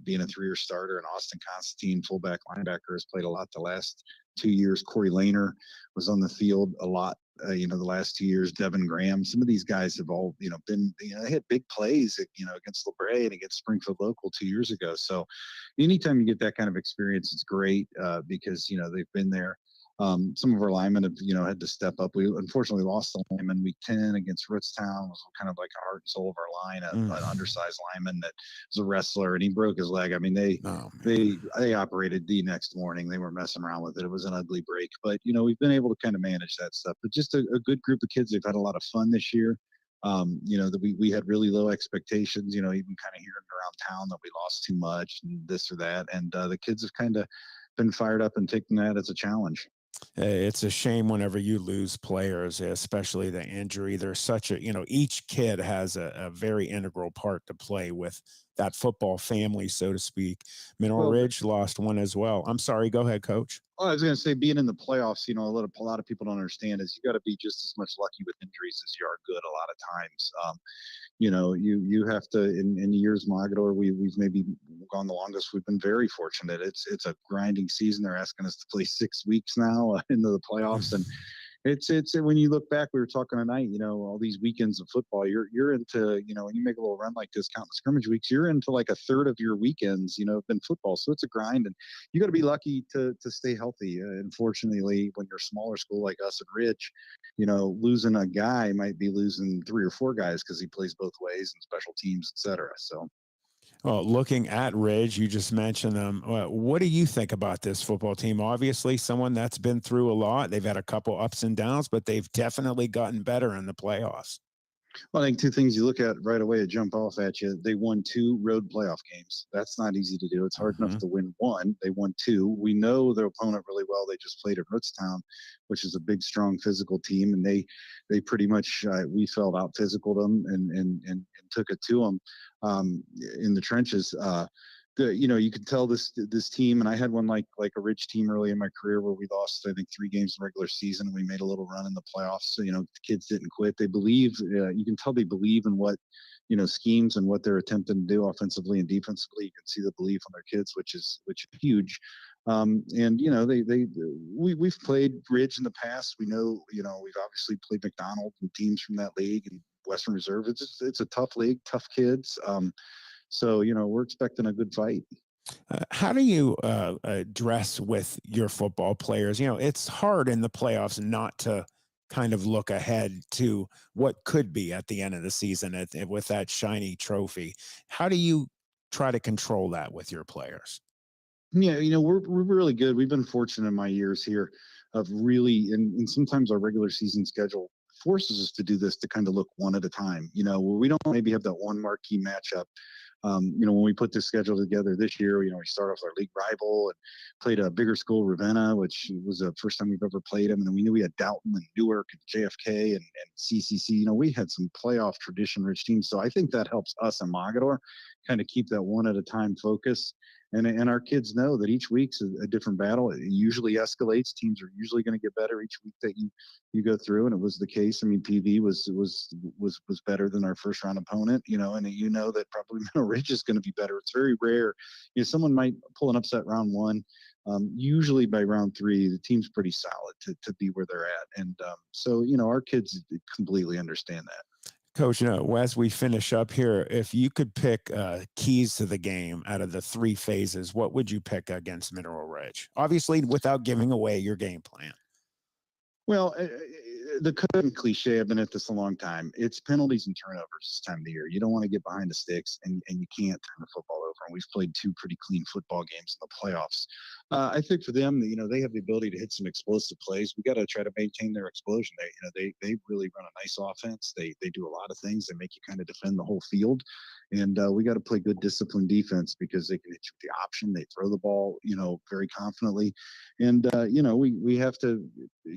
being a 3-year starter. And Austin Constantine, fullback linebacker, has played a lot the last 2 years. Corey Lehner was on the field a lot, the last 2 years. Devin Graham, some of these guys have all, been, they had big plays, against LeBray and against Springfield Local 2 years ago. So anytime you get that kind of experience, it's great because, they've been there. Some of our linemen have, had to step up. We unfortunately lost the lineman week 10 against Rootstown. It was kind of like a heart and soul of our line, an undersized lineman that was a wrestler, and he broke his leg. I mean, they operated the next morning. They weren't messing around with it. It was an ugly break, but we've been able to kind of manage that stuff. But just a good group of kids. They've had a lot of fun this year. That we had really low expectations, even kind of hearing around town that we lost too much and this or that. And the kids have kind of been fired up and taking that as a challenge. It's a shame whenever you lose players, especially the injury. There's such a, each kid has a very integral part to play with that football family, so to speak. Mineral Ridge lost one as well. I'm sorry. Go ahead, Coach. Oh, I was going to say, being in the playoffs, a lot of people don't understand is you got to be just as much lucky with injuries as you are good a lot of times. You have to, in years, Mogador, we've maybe gone the longest. We've been very fortunate. It's a grinding season. They're asking us to play 6 weeks now into the playoffs. And it's when you look back, we were talking tonight, all these weekends of football, you're into, when you make a little run like this, counting scrimmage weeks, you're into like a third of your weekends, have been football. So it's a grind, and you got to be lucky to stay healthy. Unfortunately, when you're a smaller school like us at Ridge, losing a guy might be losing 3 or 4 guys because he plays both ways and special teams, et cetera. So. Well, looking at Ridge, you just mentioned them. What do you think about this football team? Obviously, someone that's been through a lot. They've had a couple ups and downs, but they've definitely gotten better in the playoffs. Well, I think two things you look at right away to jump off at you. They won 2 road playoff games. That's not easy to do. It's hard enough to win 1. They won 2. We know their opponent really well. They just played at Rootstown, which is a big, strong, physical team, and they pretty much we felt out physical them and took it to them in the trenches. You could tell this team, and I had one like a Ridge team early in my career where we lost, I think, 3 games in regular season. We made a little run in the playoffs. So, the kids didn't quit. They believe, you can tell they believe in what, schemes and what they're attempting to do offensively and defensively. You can see the belief in their kids, which is huge. We've played Ridge in the past. We know, we've obviously played McDonald and teams from that league and Western Reserve. It's a tough league, tough kids. So, we're expecting a good fight. How do you address with your football players? It's hard in the playoffs not to kind of look ahead to what could be at the end of the season with that shiny trophy. How do you try to control that with your players? Yeah, we're really good. We've been fortunate in my years here of really, and sometimes our regular season schedule forces us to do this, to kind of look one at a time, where we don't maybe have that one marquee matchup. When we put this schedule together this year, we start off our league rival and played a bigger school, Ravenna, which was the first time we've ever played them. And we knew we had Dalton and Newark and JFK and CCC. We had some playoff tradition-rich teams. So I think that helps us in Mogador kind of keep that one at a time focus. And our kids know that each week's a different battle. It usually escalates. Teams are usually going to get better each week that you go through, and it was the case. I mean, PV was better than our first round opponent, and that probably Middle Ridge is going to be better. It's very rare. Someone might pull an upset round 1. Usually by round 3, the team's pretty solid to be where they're at, and so our kids completely understand that. Coach, as we finish up here, if you could pick keys to the game out of the 3 phases, what would you pick against Mineral Ridge? Obviously, without giving away your game plan. Well, the current cliche, I've been at this a long time, it's penalties and turnovers this time of the year. You don't want to get behind the sticks, and you can't turn the football over. And we've played 2 pretty clean football games in the playoffs. I think for them, they have the ability to hit some explosive plays. We got to try to maintain their explosion. They really run a nice offense. They do a lot of things. They make you kind of defend the whole field. And we got to play good disciplined defense because they can hit you with the option. They throw the ball, very confidently. And, we have to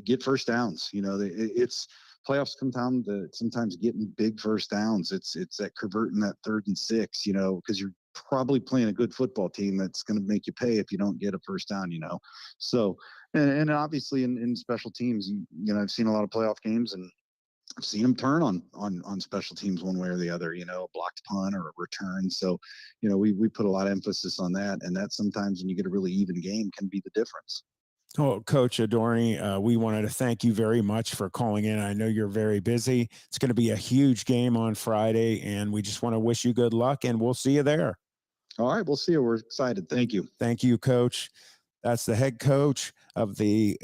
get first downs. It's playoffs come down to sometimes getting big first downs. It's that converting that 3rd and 6, because you're probably playing a good football team that's going to make you pay if you don't get a first down, So, and obviously in special teams, I've seen a lot of playoff games and I've seen them turn on special teams one way or the other, blocked punt or a return. So, we put a lot of emphasis on that. And that sometimes when you get a really even game can be the difference. Oh, Coach Adorni, we wanted to thank you very much for calling in. I know you're very busy. It's going to be a huge game on Friday, and we just want to wish you good luck, and we'll see you there. All right, we'll see you. We're excited. Thank you. Thank you, Coach. That's the head coach of the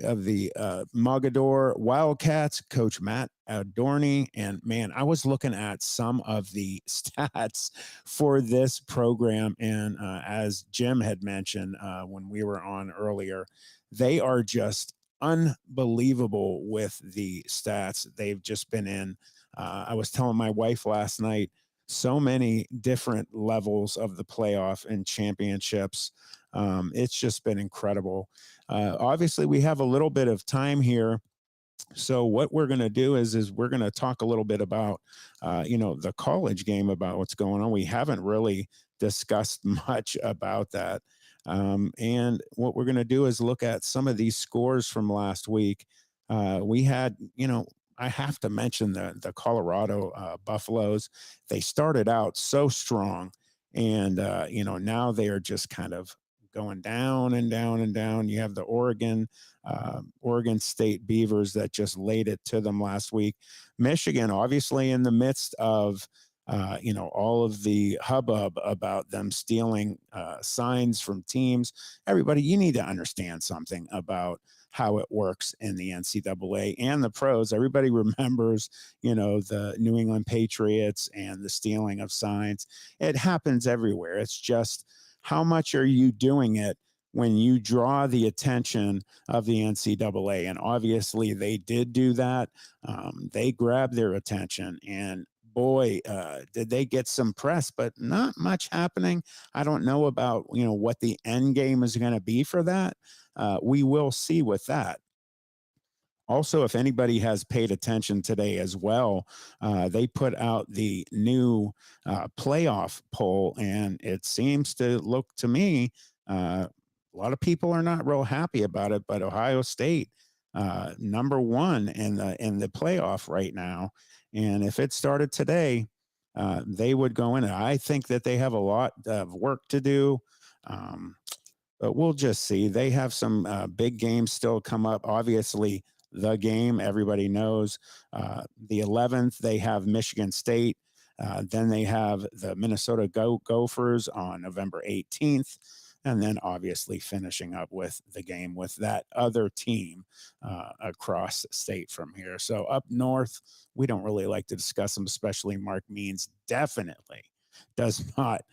Mogador Wildcats, Coach Matt Adorni. And man, I was looking at some of the stats for this program, and as Jim had mentioned when we were on earlier, they are just unbelievable with the stats they've just been in. I was telling my wife last night, so many different levels of the playoff and championships. It's just been incredible. Obviously, we have a little bit of time here. So what we're going to do is we're going to talk a little bit about, the college game, about what's going on. We haven't really discussed much about that. And what we're going to do is look at some of these scores from last week. We had, I have to mention the Colorado Buffaloes. They started out so strong, and now they are just kind of going down and down and down. You have the Oregon State Beavers that just laid it to them last week. Michigan, obviously, in the midst of all of the hubbub about them stealing signs from teams. Everybody, you need to understand something about how it works in the NCAA and the pros. Everybody remembers, the New England Patriots and the stealing of signs. It happens everywhere. It's just, how much are you doing it when you draw the attention of the NCAA? And obviously they did do that. They grabbed their attention, and boy, did they get some press, but not much happening. I don't know about, what the end game is going to be for that. We will see with that. Also, if anybody has paid attention today as well, they put out the new playoff poll, and it seems to look to me, a lot of people are not real happy about it, but Ohio State, number one in the playoff right now. And if it started today, they would go in. I think that they have a lot of work to do. But we'll just see. They have some big games still come up. Obviously, the game everybody knows. The 11th, they have Michigan State. Then they have the Minnesota Gophers on November 18th. And then obviously finishing up with the game with that other team across state from here. So up north, we don't really like to discuss them, especially Mark Means definitely does not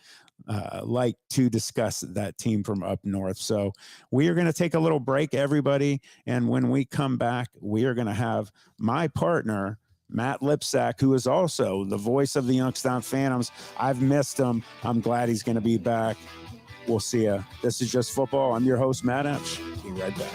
like to discuss that team from up north. So we are going to take a little break, everybody. And when we come back, we are going to have my partner, Matt Lipsack, who is also the voice of the Youngstown Phantoms. I've missed him. I'm glad he's going to be back. We'll see you. This is Just Football. I'm your host, Matt Epsch. Be right back.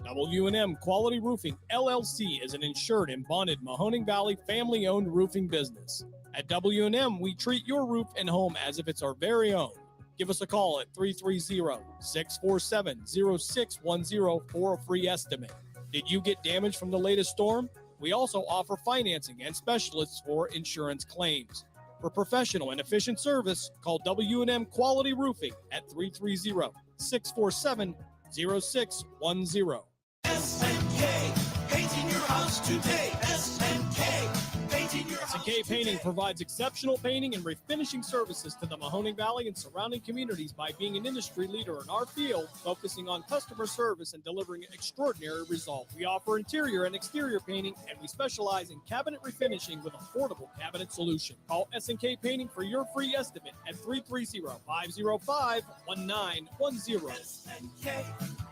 W&M Quality Roofing, LLC is an insured and bonded Mahoning Valley family-owned roofing business. At W&M, we treat your roof and home as if it's our very own. Give us a call at 330-647-0610 for a free estimate. Did you get damage from the latest storm? We also offer financing and specialists for insurance claims. For professional and efficient service, call W&M Quality Roofing at 330-647-0610. S&K, painting your house today. S&K, painting your house S&K Painting provides exceptional painting and refinishing services to the Mahoning Valley and surrounding communities by being an industry leader in our field, focusing on customer service and delivering extraordinary results. We offer interior and exterior painting, and we specialize in cabinet refinishing with affordable cabinet solution. Call S&K Painting for your free estimate at 330-505-1910. S&K,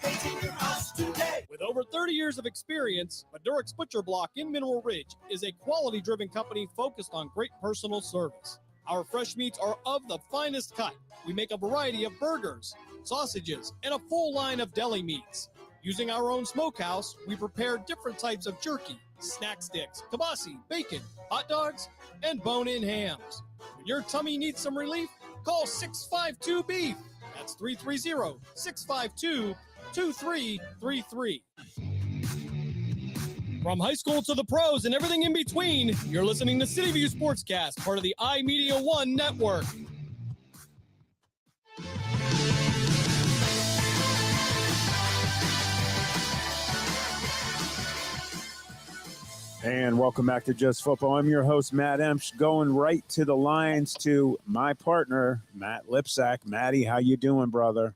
painting your house today. With over 30 years of experience, Madurix Butcher Block in Mineral Ridge is a quality-driven company focused on great personal service. Our fresh meats are of the finest cut. We make a variety of burgers, sausages, and a full line of deli meats. Using our own smokehouse, we prepare different types of jerky, snack sticks, kibasi, bacon, hot dogs, and bone-in hams. When your tummy needs some relief, call 652-BEEF. That's 330-652-2333. From high school to the pros and everything in between, you're listening to City View Sportscast, part of the iMedia One network. And welcome back to Just Football. I'm your host, Matt Emsch, going right to the lines to my partner, Matt Lipsack. Matty, how you doing, brother?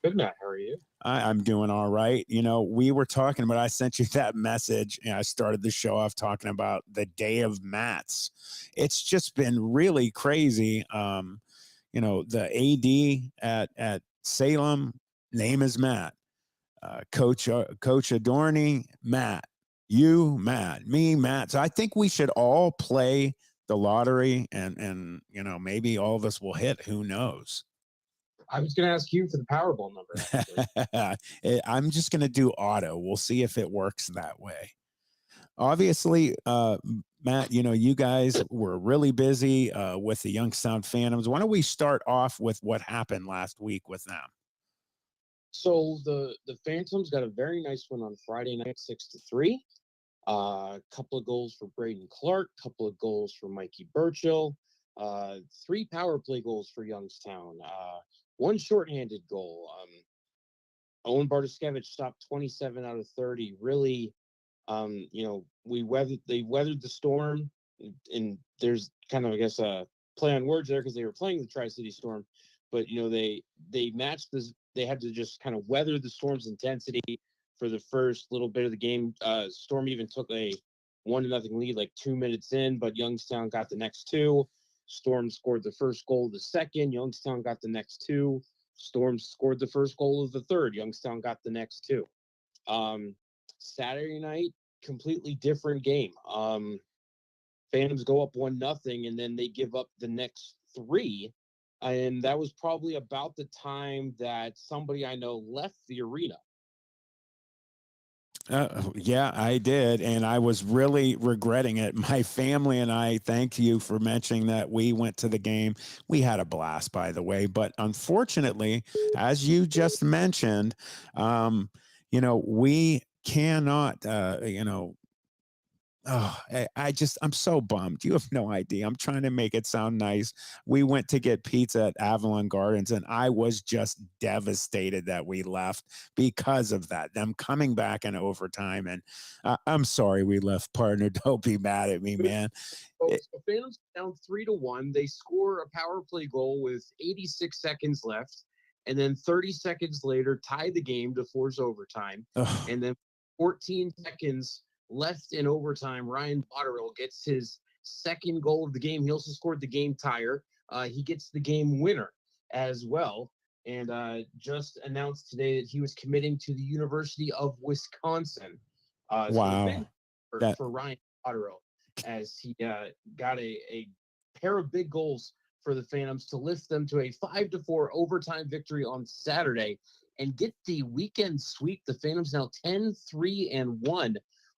Good, Matt. How are you? I'm doing all right. We were talking about, I sent you that message, and I started the show off talking about the day of Matts. It's just been really crazy. The AD at Salem, name is Matt. Coach Adorney, Matt. You, Matt. Me, Matt. So I think we should all play the lottery, and maybe all of us will hit. Who knows? I was going to ask you for the Powerball number. I'm just going to do auto. We'll see if it works that way. Obviously, Matt, you guys were really busy with the Youngstown Phantoms. Why don't we start off with what happened last week with them? So the Phantoms got a very nice win on Friday night, 6-3. A couple of goals for Braden Clark, couple of goals for Mikey Burchill, 3 power play goals for Youngstown, 1 shorthanded goal. Owen Bartoskevich stopped 27 out of 30. Really, they weathered the storm, and there's kind of, I guess, a play on words there because they were playing the Tri-City Storm, but they matched this. They had to just kind of weather the storm's intensity for the first little bit of the game. Storm even took a 1-0 lead like 2 minutes in, but Youngstown got the next 2. Storm scored the first goal of the second. Youngstown got the next two. Storm scored the first goal of the third. Youngstown got the next two. Saturday night, completely different game. Phantoms go up 1-0, and then they give up the next three. And that was probably about the time that somebody I know left the arena. Yeah, I did. And I was really regretting it. My family and I, thank you for mentioning that. We went to the game. We had a blast, by the way. But unfortunately, as you just mentioned, we cannot, oh, I'm so bummed. You have no idea. I'm trying to make it sound nice. We went to get pizza at Avalon Gardens, and I was just devastated that we left because of that. Them coming back in overtime, and I'm sorry we left, partner. Don't be mad at me, man. So Phantoms down 3-1. They score a power play goal with 86 seconds left, and then 30 seconds later tie the game to force overtime, and then 14 seconds left in overtime. Ryan Botterill gets his second goal of the game. He also scored the game tire. He gets the game winner as well, and just announced today that he was committing to the University of Wisconsin. Wow. So for Ryan Botterill, as he got a pair of big goals for the Phantoms to lift them to a 5-4 overtime victory on Saturday and get the weekend sweep. The Phantoms now 10-3-1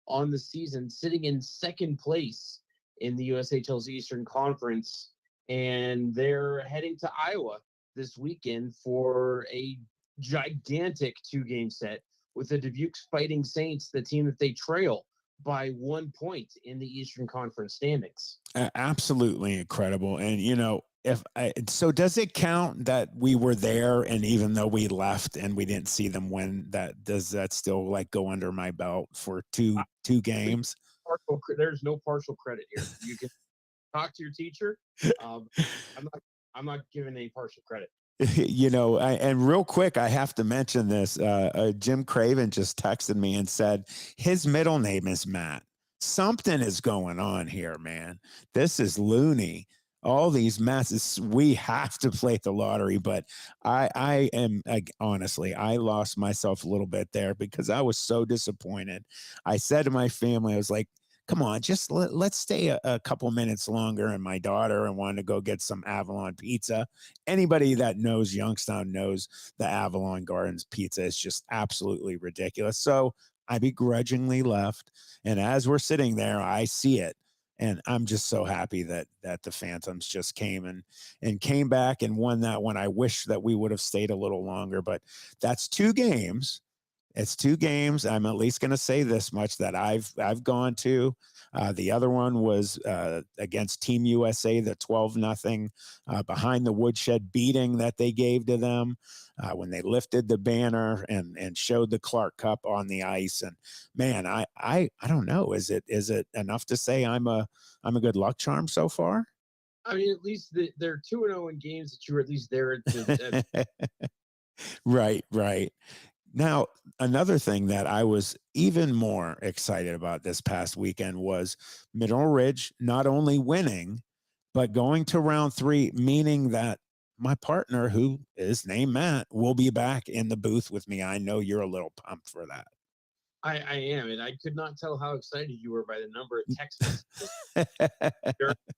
on the season, sitting in second place in the USHL's Eastern Conference, and they're heading to Iowa this weekend for a gigantic 2-game set with the Dubuque Fighting Saints, the team that they trail by 1 point in the Eastern Conference standings. Absolutely incredible. And so does it count that we were there, and even though we left and we didn't see them win, does that still like go under my belt for two games? There's no partial credit here. You can talk to your teacher. I'm not giving any partial credit. And real quick, I have to mention this. Jim Craven just texted me and said his middle name is Matt. Something is going on here, man. This is loony. All these masses, we have to play the lottery, but I am honestly, I lost myself a little bit there because I was so disappointed. I said to my family, I was like, come on, just let's stay a couple minutes longer. And my daughter wanted to go get some Avalon pizza. Anybody that knows Youngstown knows the Avalon Gardens pizza is just absolutely ridiculous. So I begrudgingly left. And as we're sitting there, I see it. And I'm just so happy that the Phantoms just came and came back and won that one. I wish that we would have stayed a little longer, but that's 2 games. It's 2 games. I'm at least going to say this much that I've gone to. The other one was against Team USA, the 12-0 behind the woodshed beating that they gave to them when they lifted the banner and showed the Clark Cup on the ice. And man, I don't know. Is it enough to say I'm a good luck charm so far? I mean, at least they're 2-0 in games that you were at least there. Right. Now, another thing that I was even more excited about this past weekend was Mineral Ridge not only winning, but going to round 3, meaning that my partner, who is named Matt, will be back in the booth with me. I know you're a little pumped for that. I am, and I could not tell how excited you were by the number of texts during the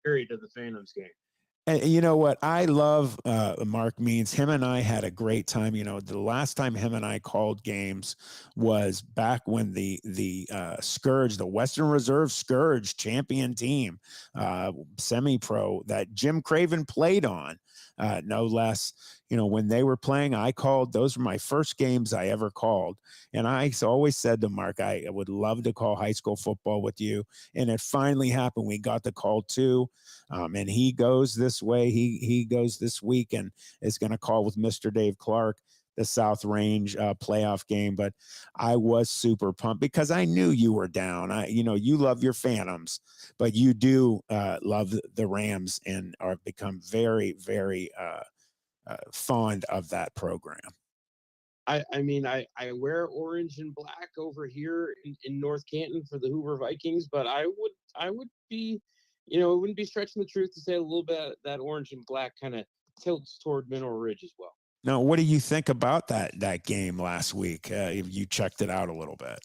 period of the Phantoms game. And you know what I love, Mark Means, him and I had a great time. The last time him and I called games was back when the Scourge, the Western Reserve Scourge champion team, semi-pro that Jim Craven played on, no less. When they were playing, I called. Those were my first games I ever called. And I always said to Mark, I would love to call high school football with you. And it finally happened. We got the call too. And he goes this way. He goes this week and is going to call with Mr. Dave Clark, the South Range playoff game. But I was super pumped because I knew you were down. You love your Phantoms, but you do love the Rams and are become very, very fond of that program. I mean, I wear orange and black over here in North Canton for the Hoover Vikings, but I would be it wouldn't be stretching the truth to say a little bit of that orange and black kind of tilts toward Mineral Ridge as well. Now, what do you think about that game last week? You checked it out a little bit.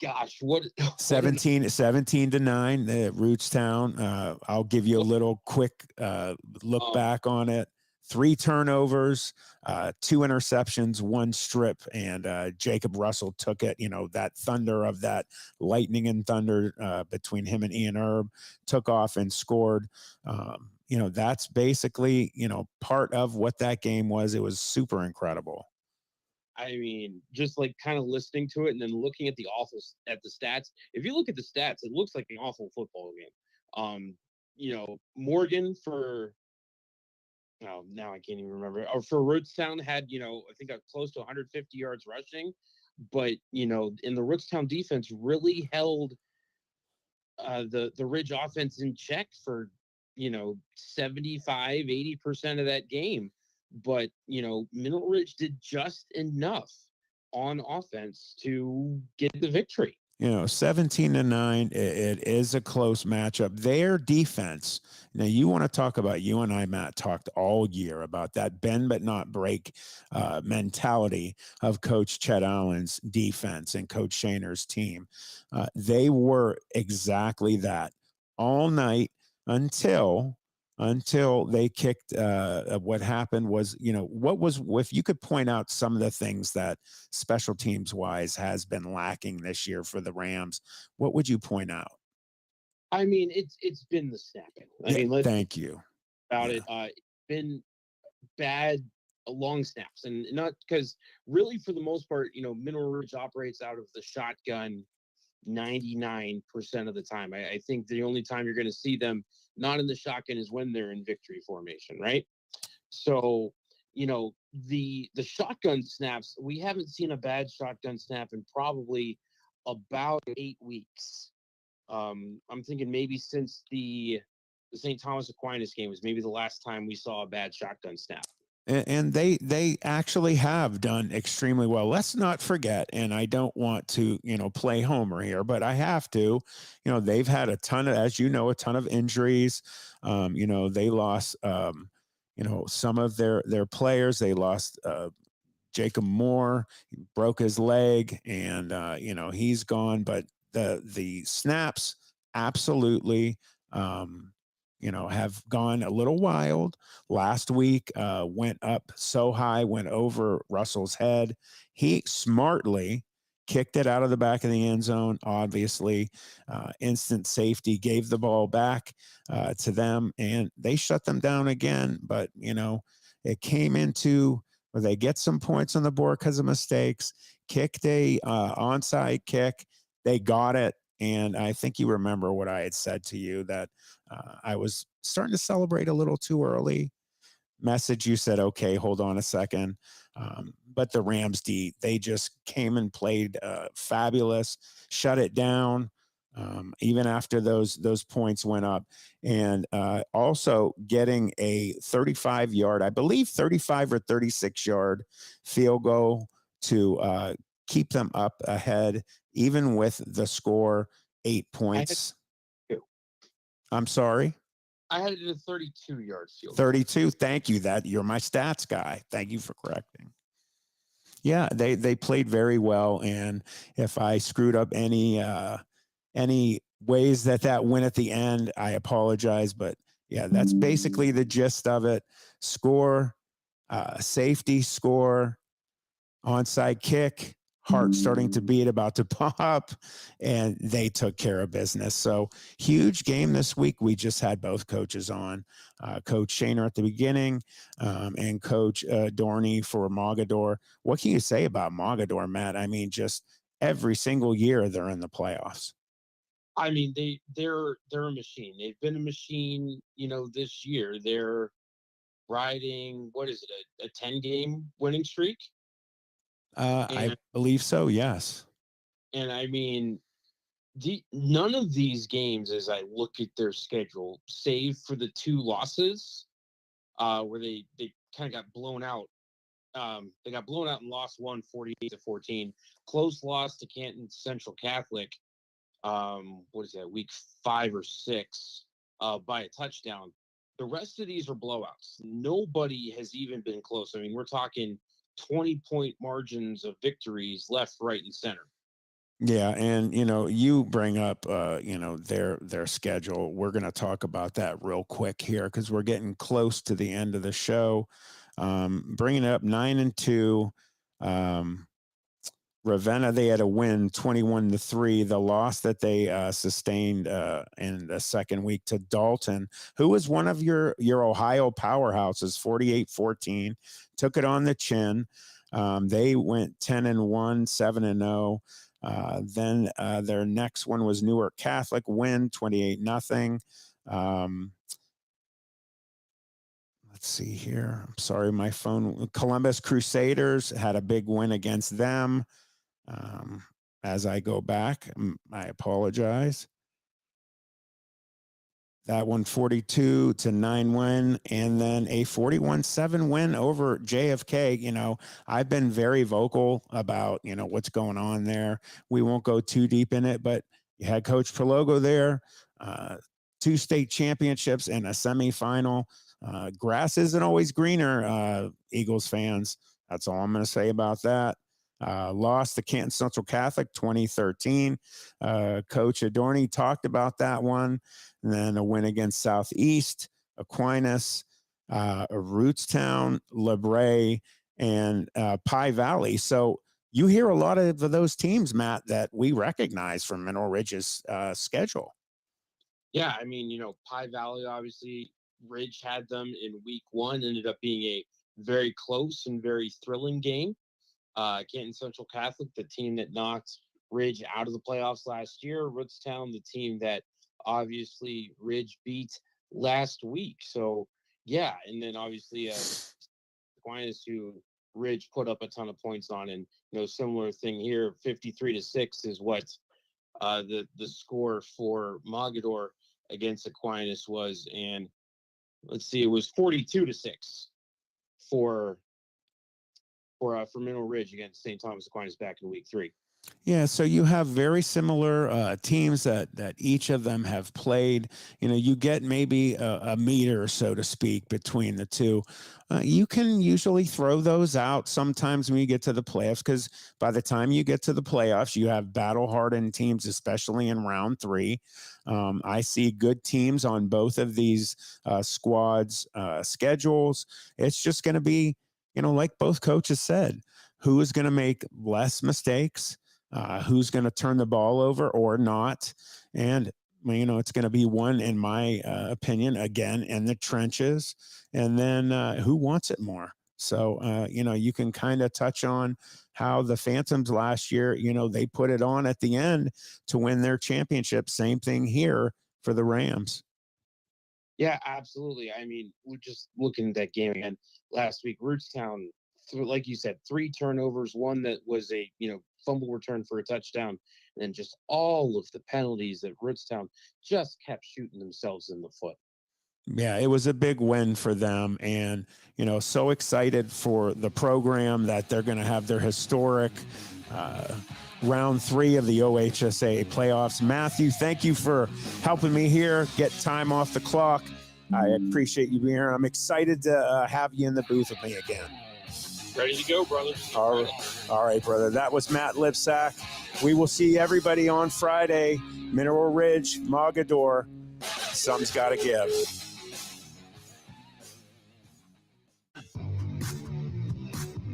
Gosh, what 17 to 9 at Rootstown. I'll give you a little quick look back on it. 3 turnovers, 2 interceptions, 1 strip, and Jacob Russell took it. That thunder of that lightning and thunder between him and Ian Erb took off and scored. That's basically, part of what that game was. It was super incredible. I mean, just like kind of listening to it and then looking at the stats. If you look at the stats, it looks like an awful football game. Morgan for now I can't even remember. Or for Rootstown had, I think close to 150 yards rushing, but in the Rootstown defense really held the Ridge offense in check for 75-80% of that game. But Mineral Ridge did just enough on offense to get the victory. 17 to 9, it is a close matchup. Their defense. Now, you want to talk about, you and I, Matt, talked all year about that bend but not break mentality of Coach Chet Allen's defense and Coach Shaner's team. They were exactly that all night until they kicked. What happened was, if you could point out some of the things that special teams wise has been lacking this year for the Rams, what would you point out? I mean, it's been the snapping. Thank you. About it. It's been bad long snaps, and not because really for the most part, Mineral Ridge operates out of the shotgun 99% of the time. I think the only time you're going to see them not in the shotgun is when they're in victory formation, right? So, the shotgun snaps, we haven't seen a bad shotgun snap in probably about 8 weeks. I'm thinking maybe since the St. Thomas Aquinas game was maybe the last time we saw a bad shotgun snap. And they actually have done extremely well. Let's not forget, and I don't want to, play homer here, but I have to, they've had a ton of, as a ton of injuries. They lost, some of their players. They lost Jacob Moore, he broke his leg, and he's gone. But the snaps absolutely have gone a little wild. Last week went up so high, went over Russell's head. He smartly kicked it out of the back of the end zone. Obviously, instant safety, gave the ball back to them, and they shut them down again. But it came into where they get some points on the board because of mistakes. Kicked a onside kick. They got it. And I think you remember what I had said to you, that I was starting to celebrate a little too early. Message, you said, okay, hold on a second. But the Rams D, they just came and played fabulous, shut it down, even after those points went up. And also getting a 35-yard, I believe 35 or 36-yard field goal to keep them up ahead, even with the score 8 points. I'm sorry. I had it at 32-yard field. 32. Thank you. That you're my stats guy. Thank you for correcting. Yeah, they played very well, and if I screwed up any ways that went at the end, I apologize. But yeah, that's basically the gist of it. Score, safety, score, onside kick, heart starting to beat, about to pop, and they took care of business. So huge game this week. We just had both coaches on, Coach Shaner at the beginning, and Coach Dorney for Mogador. What can you say about Mogador, Matt? I mean, just every single year they're in the playoffs. I mean, they're a machine. They've been a machine, this year. They're riding, what is it, a 10-game winning streak? I believe so, yes. And I mean, none of these games, as I look at their schedule, save for the 2 losses, where they kind of got blown out. They got blown out and lost 48-14. Close loss to Canton Central Catholic. what is that, week 5 or 6, by a touchdown. The rest of these are blowouts. Nobody has even been close. I mean, we're talking 20-point margins of victories left, right, and center. Yeah, and you bring up their schedule. We're going to talk about that real quick here because we're getting close to the end of the show. Bringing it up 9-2. Ravenna, they had a win 21-3. The loss that they sustained in the second week to Dalton, who was one of your Ohio powerhouses, 48-14, took it on the chin. They went 10-1, 7-0. Then their next one was Newark Catholic, win 28-0. Let's see here. I'm sorry, my phone. Columbus Crusaders had a big win against them. As I go back, I apologize. That one 42-9 win, and then a 41-7 win over JFK. I've been very vocal about, what's going on there. We won't go too deep in it, but you had Coach Prologo there, 2 state championships and a semifinal. Grass isn't always greener, Eagles fans. That's all I'm going to say about that. Lost to Canton Central Catholic 2013. Coach Adorni talked about that one. And then a win against Southeast, Aquinas, Rootstown, LeBray, and Pie Valley. So you hear a lot of those teams, Matt, that we recognize from Mineral Ridge's schedule. Yeah, I mean, Pie Valley, obviously, Ridge had them in week 1, ended up being a very close and very thrilling game. Canton Central Catholic, the team that knocked Ridge out of the playoffs last year. Rootstown, the team that obviously Ridge beat last week. So, yeah, and then obviously Aquinas, who Ridge put up a ton of points on. And, similar thing here, 53-6 is what the score for Mogador against Aquinas was. And let's see, it was 42-6 for Mineral Ridge against St. Thomas Aquinas back in week 3. Yeah, so you have very similar teams that each of them have played. You get maybe a meter, so to speak, between the two. You can usually throw those out sometimes when you get to the playoffs, because by the time you get to the playoffs, you have battle-hardened teams, especially in round 3. I see good teams on both of these squads' schedules. It's just going to be, like both coaches said, who is going to make less mistakes, who's going to turn the ball over or not. And, it's going to be one, in my opinion, again, in the trenches, and then who wants it more. So, you can kind of touch on how the Phantoms last year, they put it on at the end to win their championship. Same thing here for the Rams. Yeah, absolutely. I mean, we're just looking at that game again last week. Rootstown, like you said, 3 turnovers, one that was a fumble return for a touchdown, and then just all of the penalties that Rootstown just kept shooting themselves in the foot. Yeah, it was a big win for them, and so excited for the program that they're going to have their historic round 3 of the OHSA playoffs. Matthew, thank you for helping me here get time off the clock. I appreciate you being here. I'm excited to have you in the booth with me again. Ready to go, brother. All right, brother. That was Matt Lipsack. We will see everybody on Friday. Mineral Ridge, Mogador. Some's got to give.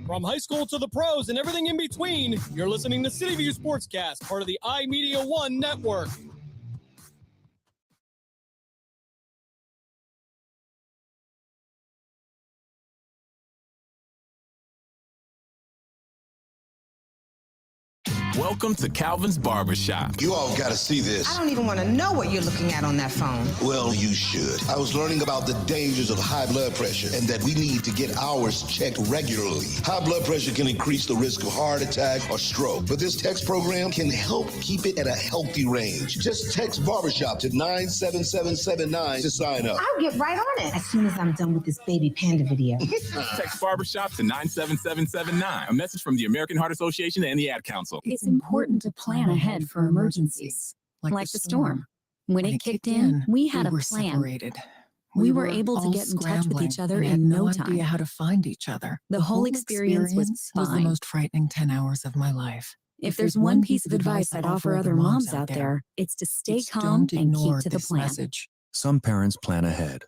From high school to the pros and everything in between, you're listening to City View Sportscast, part of the iMedia One network. Welcome to Calvin's Barbershop. You all got to see this. I don't even want to know what you're looking at on that phone. Well, you should. I was learning about the dangers of high blood pressure and that we need to get ours checked regularly. High blood pressure can increase the risk of heart attack or stroke, but this text program can help keep it at a healthy range. Just text Barbershop to 97779 to sign up. I'll get right on it as soon as I'm done with this baby panda video. Text Barbershop to 97779. A message from the American Heart Association and the Ad Council. It's important to plan ahead for emergencies. like the storm. When it kicked in, we had a plan. Separated. We were able to get in touch with each other in no time. Idea how to find each other. The whole experience was the fine. most frightening 10 hours of my life. If there's one piece of advice I'd offer other moms out there, it's to stay calm and keep to the plan. Some parents plan ahead,